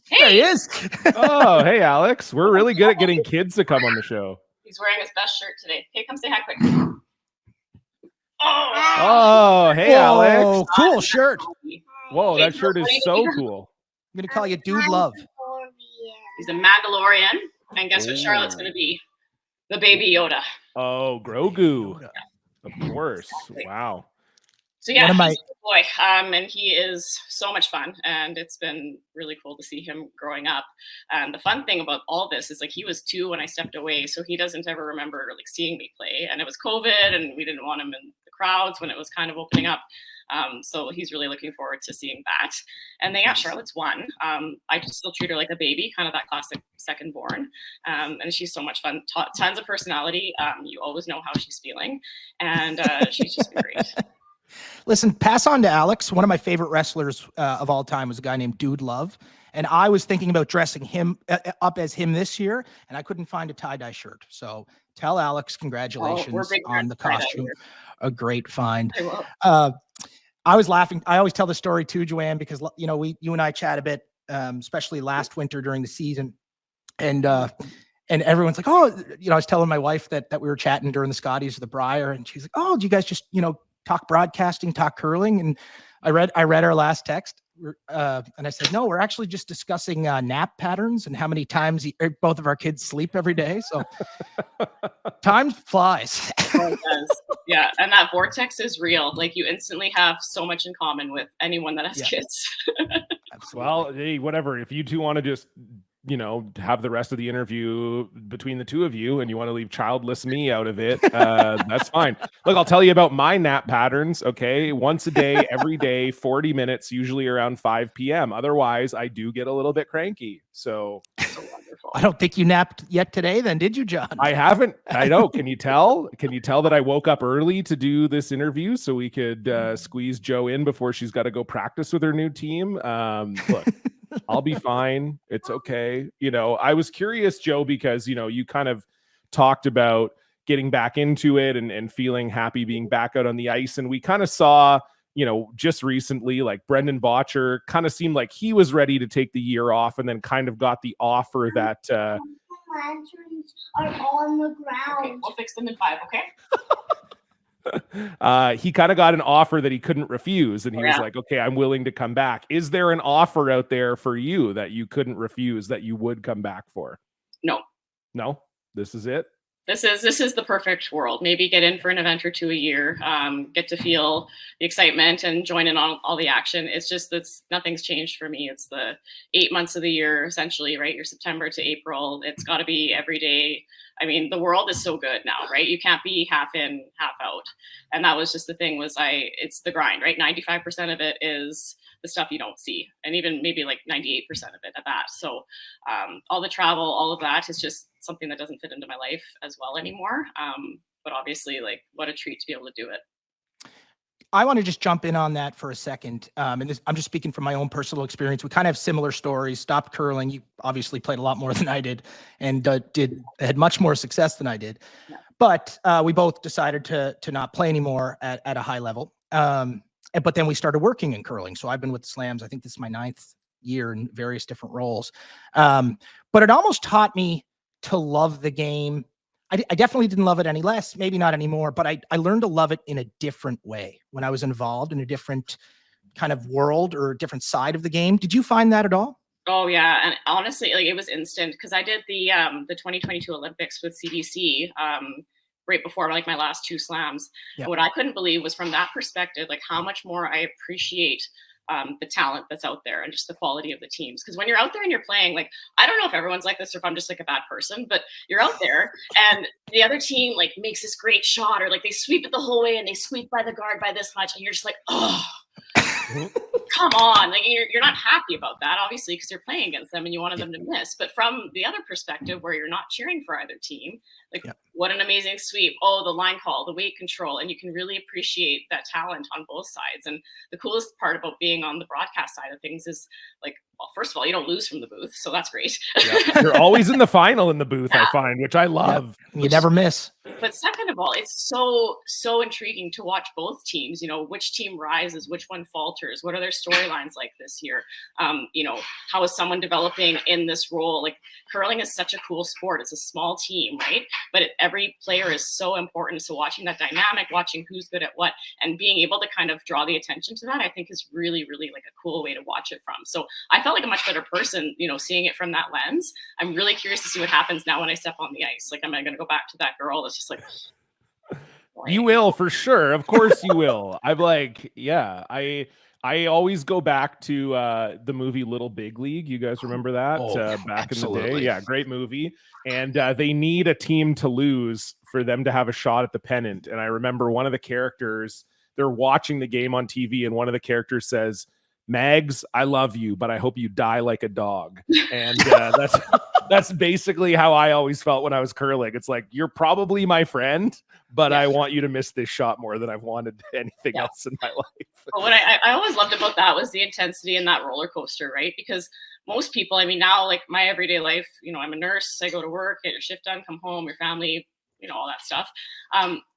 Hey. There he is. Oh, hey, Alex. We're really good at getting kids to come on the show. He's wearing his best shirt today. Hey, come say hi quick. Oh, hey, Alex. Cool shirt. Whoa, that shirt is so cool. I'm going to call you Dude Love. He's a Mandalorian. And guess what Charlotte's going to be? The baby Yoda. Oh, Grogu. Of course. Wow. So yeah, he's a boy. And he is so much fun. And it's been really cool to see him growing up. And the fun thing about all this is like he was 2 when I stepped away. So he doesn't ever remember like seeing me play. And it was COVID and we didn't want him in the crowds when it was kind of opening up. So he's really looking forward to seeing that. And then, Charlotte's 1. I just still treat her like a baby, kind of that classic second born. And she's so much fun. Tons of personality. You always know how she's feeling. And she's just been great. Listen, pass on to Alex. One of my favorite wrestlers of all time was a guy named Dude Love. And I was thinking about dressing him up as him this year, and I couldn't find a tie-dye shirt. So tell Alex congratulations on the costume. A great find. I was laughing. I always tell the story too, Joanne, because you and I chat a bit, especially last winter during the season, and everyone's like, oh, I was telling my wife that we were chatting during the Scotties or the Briar, and she's like, oh, do you guys just talk broadcasting, talk curling? And I read our last text, and I said, no, we're actually just discussing nap patterns and how many times both of our kids sleep every day. So time flies. Oh, it does. Yeah, and that vortex is real. Like you instantly have so much in common with anyone that has kids. Absolutely. Well, hey, whatever. If you 2 want to just have the rest of the interview between the 2 of you and you want to leave childless me out of it, that's fine. Look, I'll tell you about my nap patterns. Okay. Once a day, every day, 40 minutes, usually around 5 p.m. Otherwise I do get a little bit cranky. So I don't think you napped yet today then, did you, John? I haven't. I know. Can you tell that I woke up early to do this interview so we could squeeze Joe in before she's got to go practice with her new team? Look, I'll be fine. It's okay. I was curious, Joe, because, you kind of talked about getting back into it and feeling happy being back out on the ice. And we kind of saw, just recently, like Brendan Bottcher kind of seemed like he was ready to take the year off and then kind of got the offer that lanterns are on the ground. Okay, we'll fix them in 5, okay? He kind of got an offer that he couldn't refuse, and he was Yeah. like, okay, I'm willing to come back. Is there an offer out there for you that you couldn't refuse that you would come back for? No, This is it. this is the perfect world. Maybe get in for an event or two a year, get to feel the excitement and join in on all the action. It's just that's nothing's changed for me. It's the 8 months of the year, essentially, right? Your September to April. It's got to be every day. I mean, the world is so good now, right? You can't be half in, half out. And that was just the thing it's the grind, right? 95% of it is the stuff you don't see, and even maybe like 98% of it at that. So all the travel, all of that is just something that doesn't fit into my life as well anymore. But obviously, like, what a treat to be able to do it. I want to just jump in on that for a second. And I'm just speaking from my own personal experience. We kind of have similar stories. Stopped curling. You obviously played a lot more than I did, and had much more success than I did. Yeah. But we both decided to not play anymore at a high level. But then we started working in curling. So I've been with the Slams. I think this is my 9th year in various different roles. But it almost taught me to love the game. I definitely didn't love it any less, maybe not anymore, but I learned to love it in a different way when I was involved in a different kind of world or a different side of the game. Did you find that at all? Oh yeah, and honestly, like, it was instant because I did the 2022 Olympics with CBC right before like my last 2 slams. Yep. What I couldn't believe was from that perspective, like how much more I appreciate the talent that's out there and just the quality of the teams. Because when you're out there and you're playing, like, I don't know if everyone's like this or if I'm just like a bad person, but you're out there and the other team like makes this great shot, or like they sweep it the whole way and they sweep by the guard by this much, and you're just like, oh, come on. Like, you're not happy about that, obviously, because you're playing against them and you wanted them to miss. But from the other perspective, where you're not cheering for either team, like, what an amazing sweep. Oh, the line call, the weight control. And you can really appreciate that talent on both sides. And the coolest part about being on the broadcast side of things is, like, well, first of all, you don't lose from the booth. So that's great. You're always in the final in the booth, I find, which I love. You never miss. But second of all, it's so intriguing to watch both teams. You know, which team rises, which one falters. What are their storylines like this year? You know, how is someone developing in this role? Like, curling is such a cool sport. It's a small team, right? But every player is so important. So watching that dynamic, watching who's good at what, and being able to kind of draw the attention to that, I think is really, really like a cool way to watch it from. So I felt like a much better person, you know, seeing it from that lens. I'm really curious to see what happens now when I step on the ice. Like, am I going to go back to that girl that's just like, you will, for sure. Of course you will. I'm like, yeah, I always go back to the movie Little Big League. You guys remember that? Back absolutely. in the day? Yeah, great movie. And they need a team to lose for them to have a shot at the pennant. And I remember one of the characters, they're watching the game on TV, and one of the characters says, "Mags, I love you, but I hope you die like a dog." And that's basically how I always felt when I was curling. It's like, you're probably my friend, but I want you to miss this shot more than I've wanted anything else in my life. But what I always loved about that was the intensity in that roller coaster, right? Because most people, I mean, now, like, my everyday life, you know, I'm a nurse, I go to work, get your shift done, come home, your family, you know, all that stuff.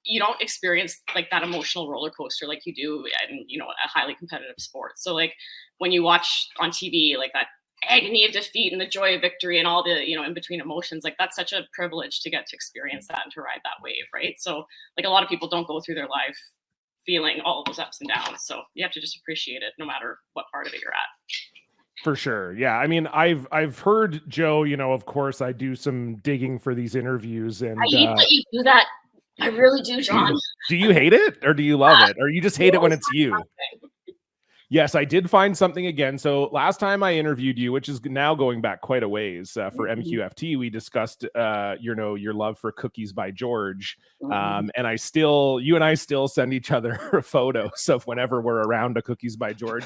You don't experience like that emotional roller coaster like you do in, you know, a highly competitive sport. So like when you watch on TV, like that agony of defeat and the joy of victory and all the, you know, in between emotions, like that's such a privilege to get to experience that and to ride that wave, right? So like a lot of people don't go through their life feeling all of those ups and downs. So you have to just appreciate it no matter what part of it you're at. For sure. Yeah. I mean, I've heard, Joe, you know, of course I do some digging for these interviews, and I hate that you do that. I really do, John. Do you hate it or do you love it? Or you just hate it when it's you? Yes, I did find something again. So last time I interviewed you, which is now going back quite a ways for MQFT, we discussed, you know, your love for Cookies by George. And you and I still send each other photos of whenever we're around a Cookies by George.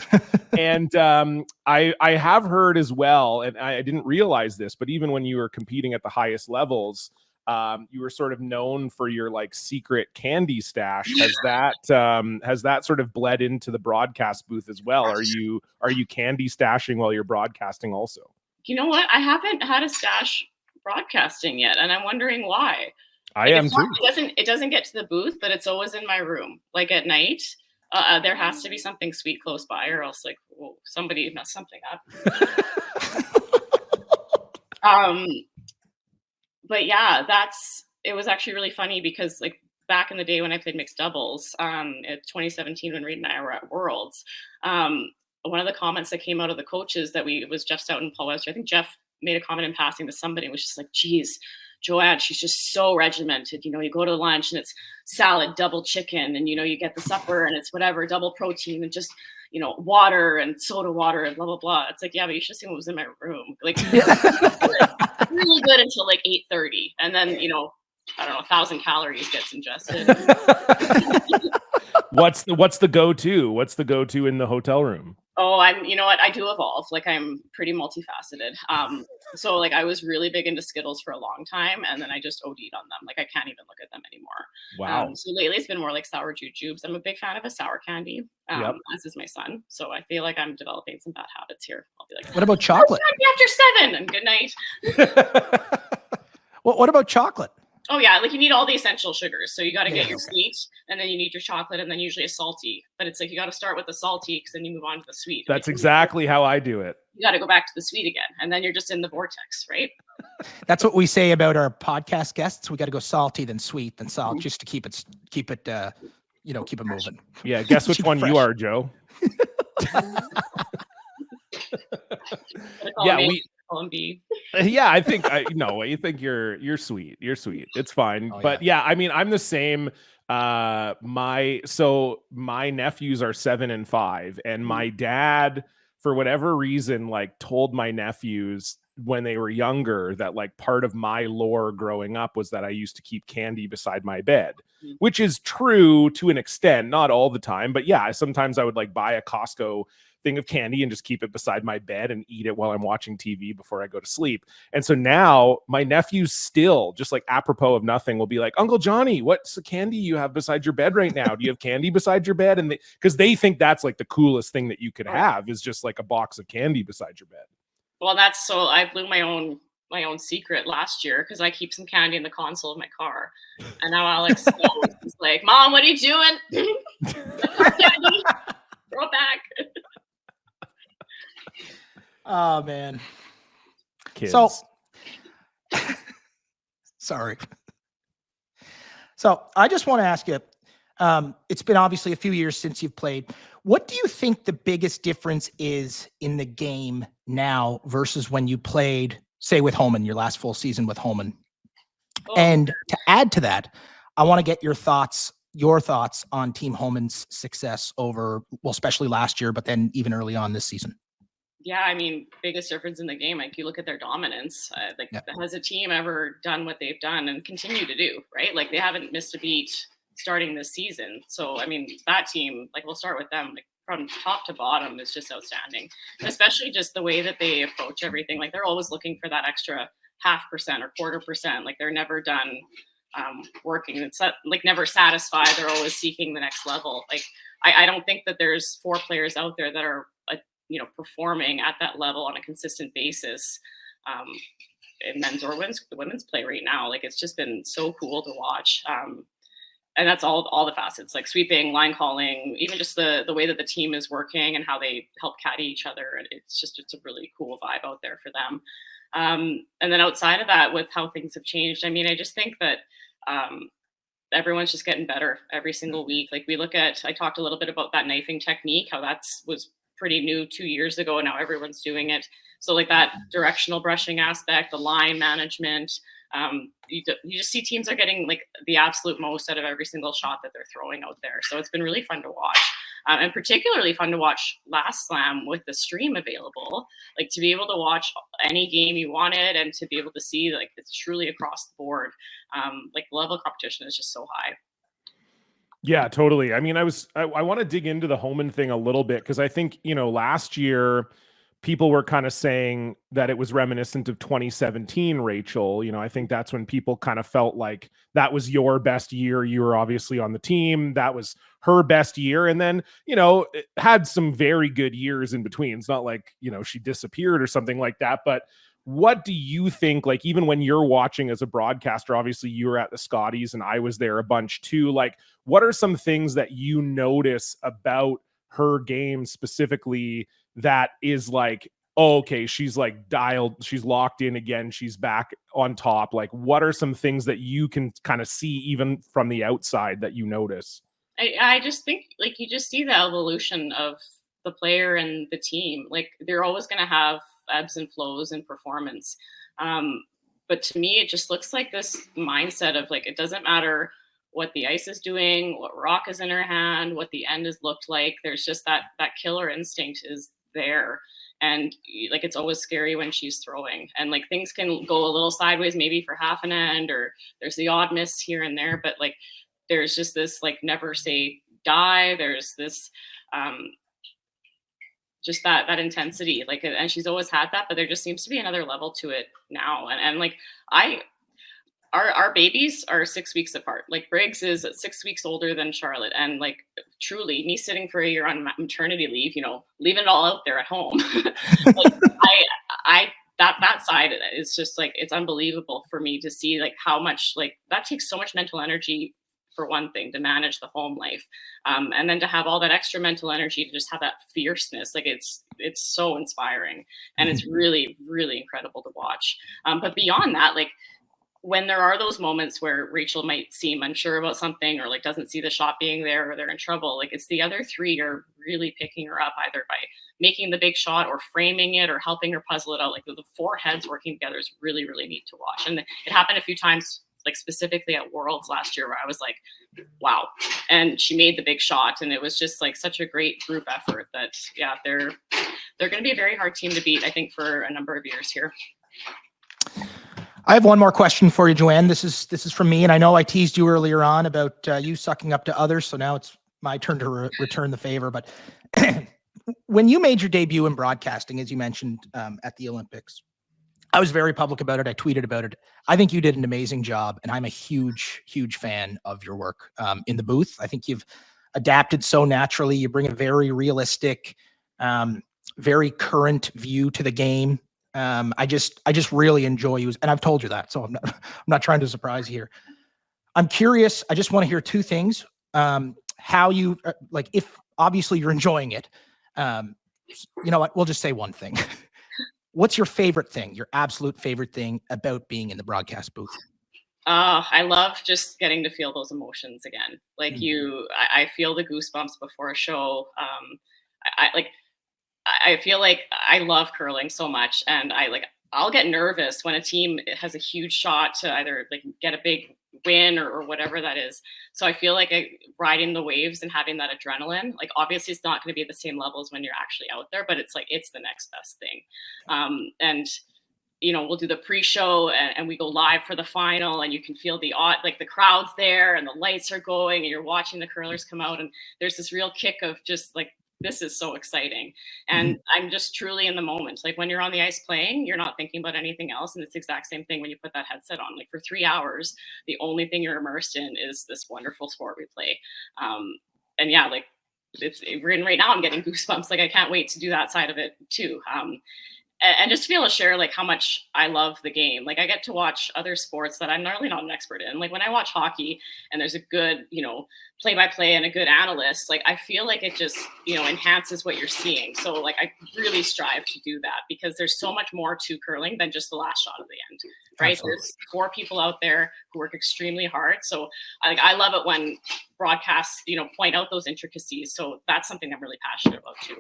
And I have heard as well, and I didn't realize this, but even when you were competing at the highest levels, you were sort of known for your like secret candy stash. Has that sort of bled into the broadcast booth as well? Are you candy stashing while you're broadcasting also? You know what? I haven't had a stash broadcasting yet, and I'm wondering why. I am too. It doesn't get to the booth, but it's always in my room. Like at night, there has to be something sweet close by, or else like, whoa, somebody messed something up. But yeah, it was actually really funny because like back in the day when I played mixed doubles, at 2017 when Reed and I were at Worlds, one of the comments that came out of the coaches was Jeff Stout and Paul Webster. I think Jeff made a comment in passing to somebody and was just like, geez, Joanne, she's just so regimented. You know, you go to lunch and it's salad, double chicken, and, you know, you get the supper and it's whatever, double protein and just, you know, water and soda water and blah, blah, blah. It's like, yeah, but you should have seen what was in my room. Like, really good until like 8:30. And then, you know, I don't know, 1,000 calories gets ingested. What's the go-to? What's the go-to in the hotel room? Oh, you know what? I do evolve. Like, I'm pretty multifaceted. So like I was really big into Skittles for a long time, and then I just OD'd on them. Like, I can't even look at them anymore. Wow. So lately it's been more like sour jujubes. I'm a big fan of a sour candy, as is my son. So I feel like I'm developing some bad habits here. I'll be like, what about chocolate? After 7 and good night. What about chocolate? Oh yeah, like you need all the essential sugars. So you got to get your sweet, and then you need your chocolate, and then usually a salty. But it's like you got to start with the salty because then you move on to the sweet. That's exactly how I do it. You got to go back to the sweet again, and then you're just in the vortex, right? That's what we say about our podcast guests. We got to go salty, then sweet, then salt, just to keep it keep it moving. Yeah, guess which one you are, Joe. Yeah, yeah, I think you think you're sweet. You're sweet. It's fine. Oh, but yeah, I mean, I'm the same. My nephews are 7 and 5, and my dad, for whatever reason, like told my nephews when they were younger that like part of my lore growing up was that I used to keep candy beside my bed, which is true to an extent, not all the time, but yeah, sometimes I would like buy a Costco thing of candy and just keep it beside my bed and eat it while I'm watching TV before I go to sleep. And so now my nephews still, just like apropos of nothing, will be like, Uncle Johnny, what's the candy you have beside your bed right now? Do you have candy beside your bed? And because they think that's like the coolest thing that you could have is just like a box of candy beside your bed. Well, I blew my own secret last year because I keep some candy in the console of my car. And now Alex is like, Mom, what are you doing? Candy. Throw it back. Oh man. Kids. So sorry. So I just want to ask you, it's been obviously a few years since you've played. What do you think the biggest difference is in the game now versus when you played, say, with Homan, your last full season with Homan? Oh. And to add to that, I want to get your thoughts on Team Homan's success over, well, especially last year, but then even early on this season. Yeah, I mean, biggest difference in the game. Like you look at their dominance. Has a team ever done what they've done and continue to do? Right? Like they haven't missed a beat starting this season. So I mean, that team, like we'll start with them. Like from top to bottom is just outstanding. And especially just the way that they approach everything. Like they're always looking for that extra 0.5% or 1/4%. Like they're never done working. It's like never satisfied. They're always seeking the next level. Like I don't think that there's 4 players out there that are performing at that level on a consistent basis in men's or women's play right now. Like it's just been so cool to watch. And that's all the facets, like sweeping, line calling, even just the way that the team is working and how they help caddy each other. And it's a really cool vibe out there for them. And then outside of that, with how things have changed, I mean, I just think that everyone's just getting better every single week. Like I talked a little bit about that knifing technique, how was pretty new 2 years ago, and now everyone's doing it. So like that directional brushing aspect, the line management, you just see teams are getting like the absolute most out of every single shot that they're throwing out there. So it's been really fun to watch, and particularly fun to watch last slam with the stream available, like to be able to watch any game you wanted and to be able to see like it's truly across the board. Like the level of competition is just so high. Yeah, totally. I mean, I want to dig into the Homan thing a little bit because I think, last year people were kind of saying that it was reminiscent of 2017, Rachel. I think that's when people kind of felt like that was your best year. You were obviously on the team. That was her best year. And then, it had some very good years in between. It's not like, she disappeared or something like that. But what do you think, like, even when you're watching as a broadcaster, obviously you were at the Scotties and I was there a bunch too. Like, what are some things that you notice about her game specifically that is like oh, okay, she's like dialed, she's locked in again, she's back on top? Like, what are some things that you can kind of see even from the outside that you notice? I just think like you just see the evolution of the player and the team. Like they're always going to have ebbs and flows in performance. But to me, it just looks like this mindset of like, it doesn't matter what the ice is doing, what rock is in her hand, what the end has looked like. There's just that killer instinct is there. And like, it's always scary when she's throwing, and like things can go a little sideways, maybe for half an end, or there's the odd miss here and there. But like, there's just this like never say die. There's this just that intensity, like, and she's always had that, but there just seems to be another level to it now. And like our babies are 6 weeks apart. Like Briggs is 6 weeks older than Charlotte, and like truly me sitting for a year on maternity leave, you know, leaving it all out there at home. Like, that side is just like, it's unbelievable for me to see like how much, like that takes so much mental energy, for one thing, to manage the home life, and then to have all that extra mental energy to just have that fierceness. Like it's so inspiring, and it's really, really incredible to watch. But beyond that, like when there are those moments where Rachel might seem unsure about something, or like doesn't see the shot being there, or they're in trouble, like it's the other three are really picking her up, either by making the big shot or framing it or helping her puzzle it out. Like the four heads working together is really, really neat to watch. And it happened a few times, like specifically at Worlds last year, where I was like, wow. And she made the big shot, and it was just like such a great group effort that, yeah, they're going to be a very hard team to beat, I think, for a number of years here. I have one more question for you, Joanne. This is from me, and I know I teased you earlier on about you sucking up to others, so now it's my turn to return the favor. But when you made your debut in broadcasting, as you mentioned, at the Olympics, I was very public about it. I tweeted about it. I think you did an amazing job, and I'm a huge, huge fan of your work in the booth. I think you've adapted so naturally. You bring a very realistic, very current view to the game. I just really enjoy you, and I've told you that, so I'm not trying to surprise you here. I'm curious. I just want to hear two things. How you like, if obviously you're enjoying it. You know what? We'll just say one thing. What's your favorite thing, your absolute favorite thing about being in the broadcast booth? I love just getting to feel those emotions again. Like I feel the goosebumps before a show. I feel like I love curling so much, and I'll get nervous when a team has a huge shot to either like get a big win or whatever that is. So I feel like riding the waves and having that adrenaline, like obviously it's not going to be at the same level as when you're actually out there, but it's like, it's the next best thing. And you know, we'll do the pre-show and we go live for the final, and you can feel the crowd's there and the lights are going and you're watching the curlers come out, and there's this real kick of just like, this is so exciting. And I'm just truly in the moment. Like when you're on the ice playing, you're not thinking about anything else. And it's the exact same thing when you put that headset on. Like for 3 hours, the only thing you're immersed in is this wonderful sport we play. And yeah, like right now I'm getting goosebumps. Like I can't wait to do that side of it too. And just to be able to share like how much I love the game. Like I get to watch other sports that I'm really not an expert in. Like when I watch hockey and there's a good, you know, play-by-play and a good analyst, like I feel like it just, you know, enhances what you're seeing. So like I really strive to do that, because there's so much more to curling than just the last shot of the end, right? Absolutely. There's 4 people out there who work extremely hard. So I love it when broadcasts, you know, point out those intricacies. So that's something I'm really passionate about too.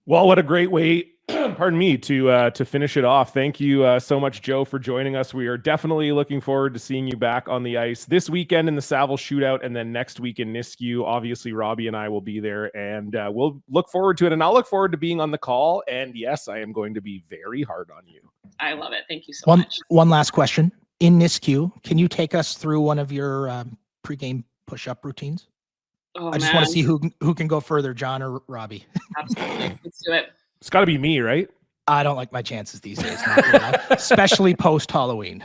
Well, what a great way, pardon me, to finish it off. Thank you so much, Joe, for joining us. We are definitely looking forward to seeing you back on the ice this weekend in the Saville Shootout, and then next week in Nisku. Obviously, Robbie and I will be there, and we'll look forward to it. And I'll look forward to being on the call. And yes, I am going to be very hard on you. I love it. Thank you so much. One last question. In Nisku, can you take us through one of your pregame push-up routines? Oh, I just want to see who can go further, John or Robbie. Absolutely. Let's do it. It's got to be me, right? I don't like my chances these days, especially post-Halloween.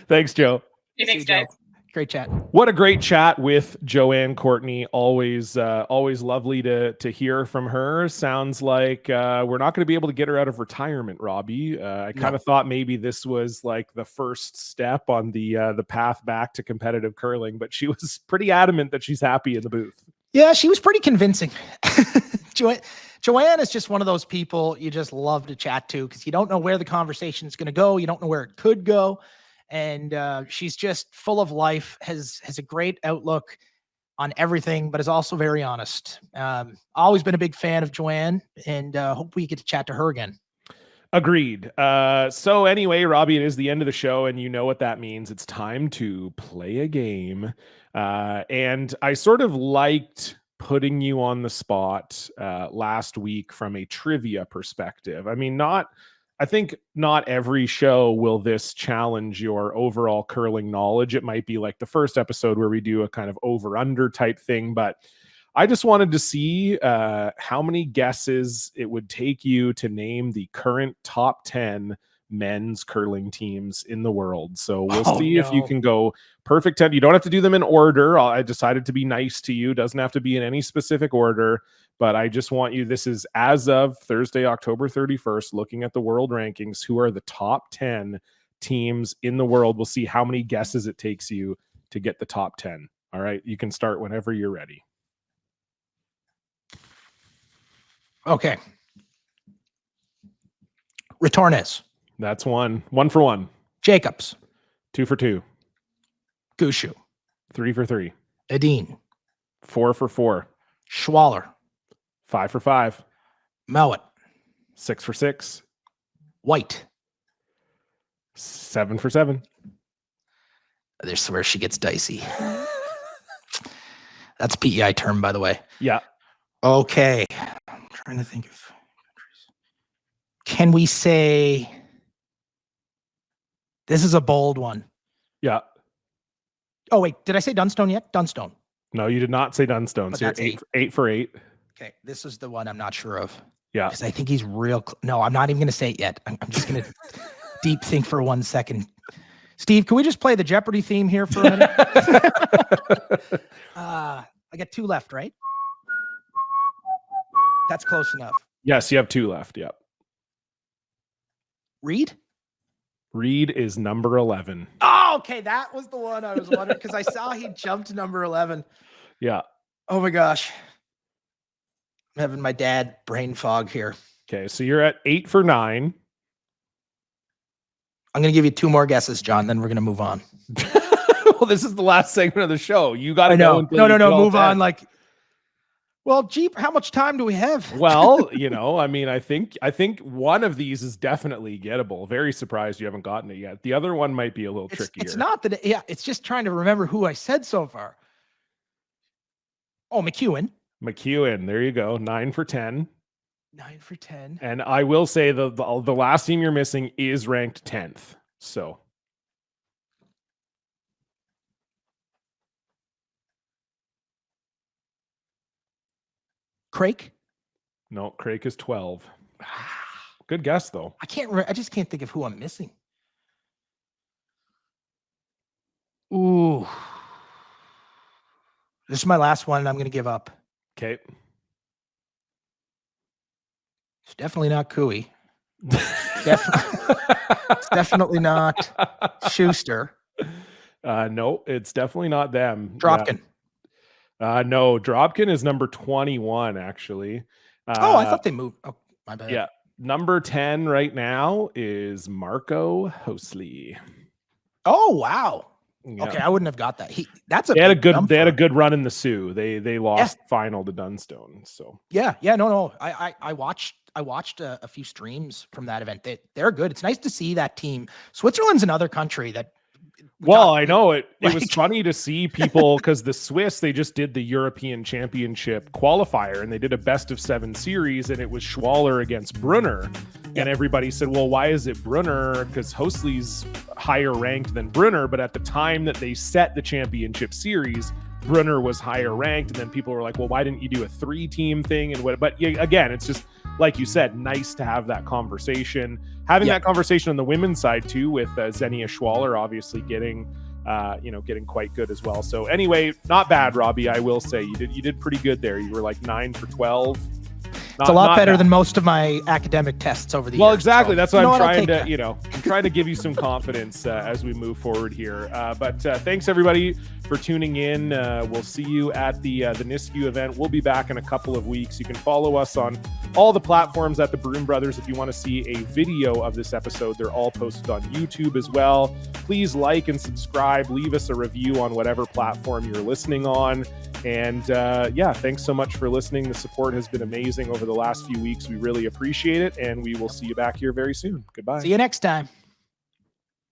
Thanks, Joe. Hey, thanks, guys. Great chat. What a great chat with Joanne Courtney. Always lovely to hear from her. Sounds like we're not going to be able to get her out of retirement, Robbie. I kind of thought maybe this was like the first step on the path back to competitive curling, but she was pretty adamant that she's happy in the booth. Yeah, she was pretty convincing. Joanne is just one of those people you just love to chat to because you don't know where the conversation is going to go. You don't know where it could go. And she's just full of life, has a great outlook on everything, but is also very honest. Always been a big fan of Joanne, and hope we get to chat to her again. Agreed. So anyway, Robbie, it is the end of the show, and you know what that means. It's time to play a game. And I sort of liked putting you on the spot last week from a trivia perspective. I mean, I think not every show will this challenge your overall curling knowledge. It might be like the first episode where we do a kind of over-under type thing, but I just wanted to see how many guesses it would take you to name the current top 10 men's curling teams in the world. So we'll see if you can go perfect 10. You don't have to do them in order. I decided to be nice to you. Doesn't have to be in any specific order, but I just want you, this is as of Thursday, October 31st, looking at the world rankings, who are the top 10 teams in the world. We'll see how many guesses it takes you to get the top 10. All right. You can start whenever you're ready. Okay. Retornes. That's one. 1 for 1. Jacobs. 2 for 2. Gushue. 3 for 3. Edin. 4 for 4. Schwaller. 5 for 5. Mowat. 6 for 6. White. 7 for 7. This is where she gets dicey. That's a PEI term, by the way. Yeah. Okay. I'm trying to think of countries. Can we say this is a bold one? Yeah. Oh, wait. Did I say Dunstone yet? Dunstone. No, you did not say Dunstone. But So that's you're 8 for 8. Okay. This is the one I'm not sure of. Yeah. Because I think he's real. No, I'm not even going to say it yet. I'm just going to deep think for 1 second. Steve, can we just play the Jeopardy theme here for a minute? I got 2 left, right? That's close enough. Yes, you have 2 left. Yep. Reed? Reed is number 11. Oh, okay. That was the one I was wondering because I saw he jumped to number 11. Yeah. Oh my gosh. I'm having my dad brain fog here. Okay, so you're at 8 for 9. I'm going to give you 2 more guesses, John, then we're going to move on. Well, this is the last segment of the show. You got to know. go. No, move on. Like, well, Jeep, how much time do we have? Well, I mean, I think one of these is definitely gettable. Very surprised you haven't gotten it yet. The other one might be a little trickier. It's not that, it's just trying to remember who I said so far. Oh, McEwen. There you go. 9 for 10. 9 for 10. And I will say the last team you're missing is ranked 10th. So. Craik? No, Craik is 12. Good guess, though. I just can't think of who I'm missing. Ooh. This is my last one, and I'm going to give up. Okay. It's definitely not Cooey. It's definitely not Schuster. No, it's definitely not them. Dropkin. No, Dropkin is number 21, actually. I thought they moved. Oh, my bad. Yeah. Number 10 right now is Marco Hosley. Oh, wow. Yeah. Okay, I wouldn't have got that. They had a good run in the Sioux. They lost final to Dunstone. So no. I watched a few streams from that event. They're good. It's nice to see that team. Switzerland's another country that. I know it. It was funny to see people because the Swiss, they just did the European Championship qualifier and they did a best of 7 series and it was Schwaller against Brunner. And everybody said, well, why is it Brunner? Because Hosley's higher ranked than Brunner. But at the time that they set the championship series, Brunner was higher ranked. And then people were like, well, why didn't you do a 3-team thing? But again, it's just, like you said, nice to have that conversation. Having that conversation on the women's side too, with Xenia Schwaller obviously getting quite good as well. So anyway, not bad, Robbie. I will say you did pretty good there. You were like 9 for 12. It's a lot not better bad. than most of my academic tests over the Well, years. exactly. So, That's why you know I'm what? I'll trying take to, that. you know, I'm trying to give you some confidence as we move forward here. But thanks everybody for tuning in. We'll see you at the Nisku event. We'll be back in a couple of weeks. You can follow us on all the platforms at the Broom Brothers. If you want to see a video of this episode, they're all posted on YouTube as well. Please like and subscribe. Leave us a review on whatever platform you're listening on. And yeah, thanks so much for listening. The support has been amazing over the last few weeks. We really appreciate it. And we will see you back here very soon. Goodbye. See you next time.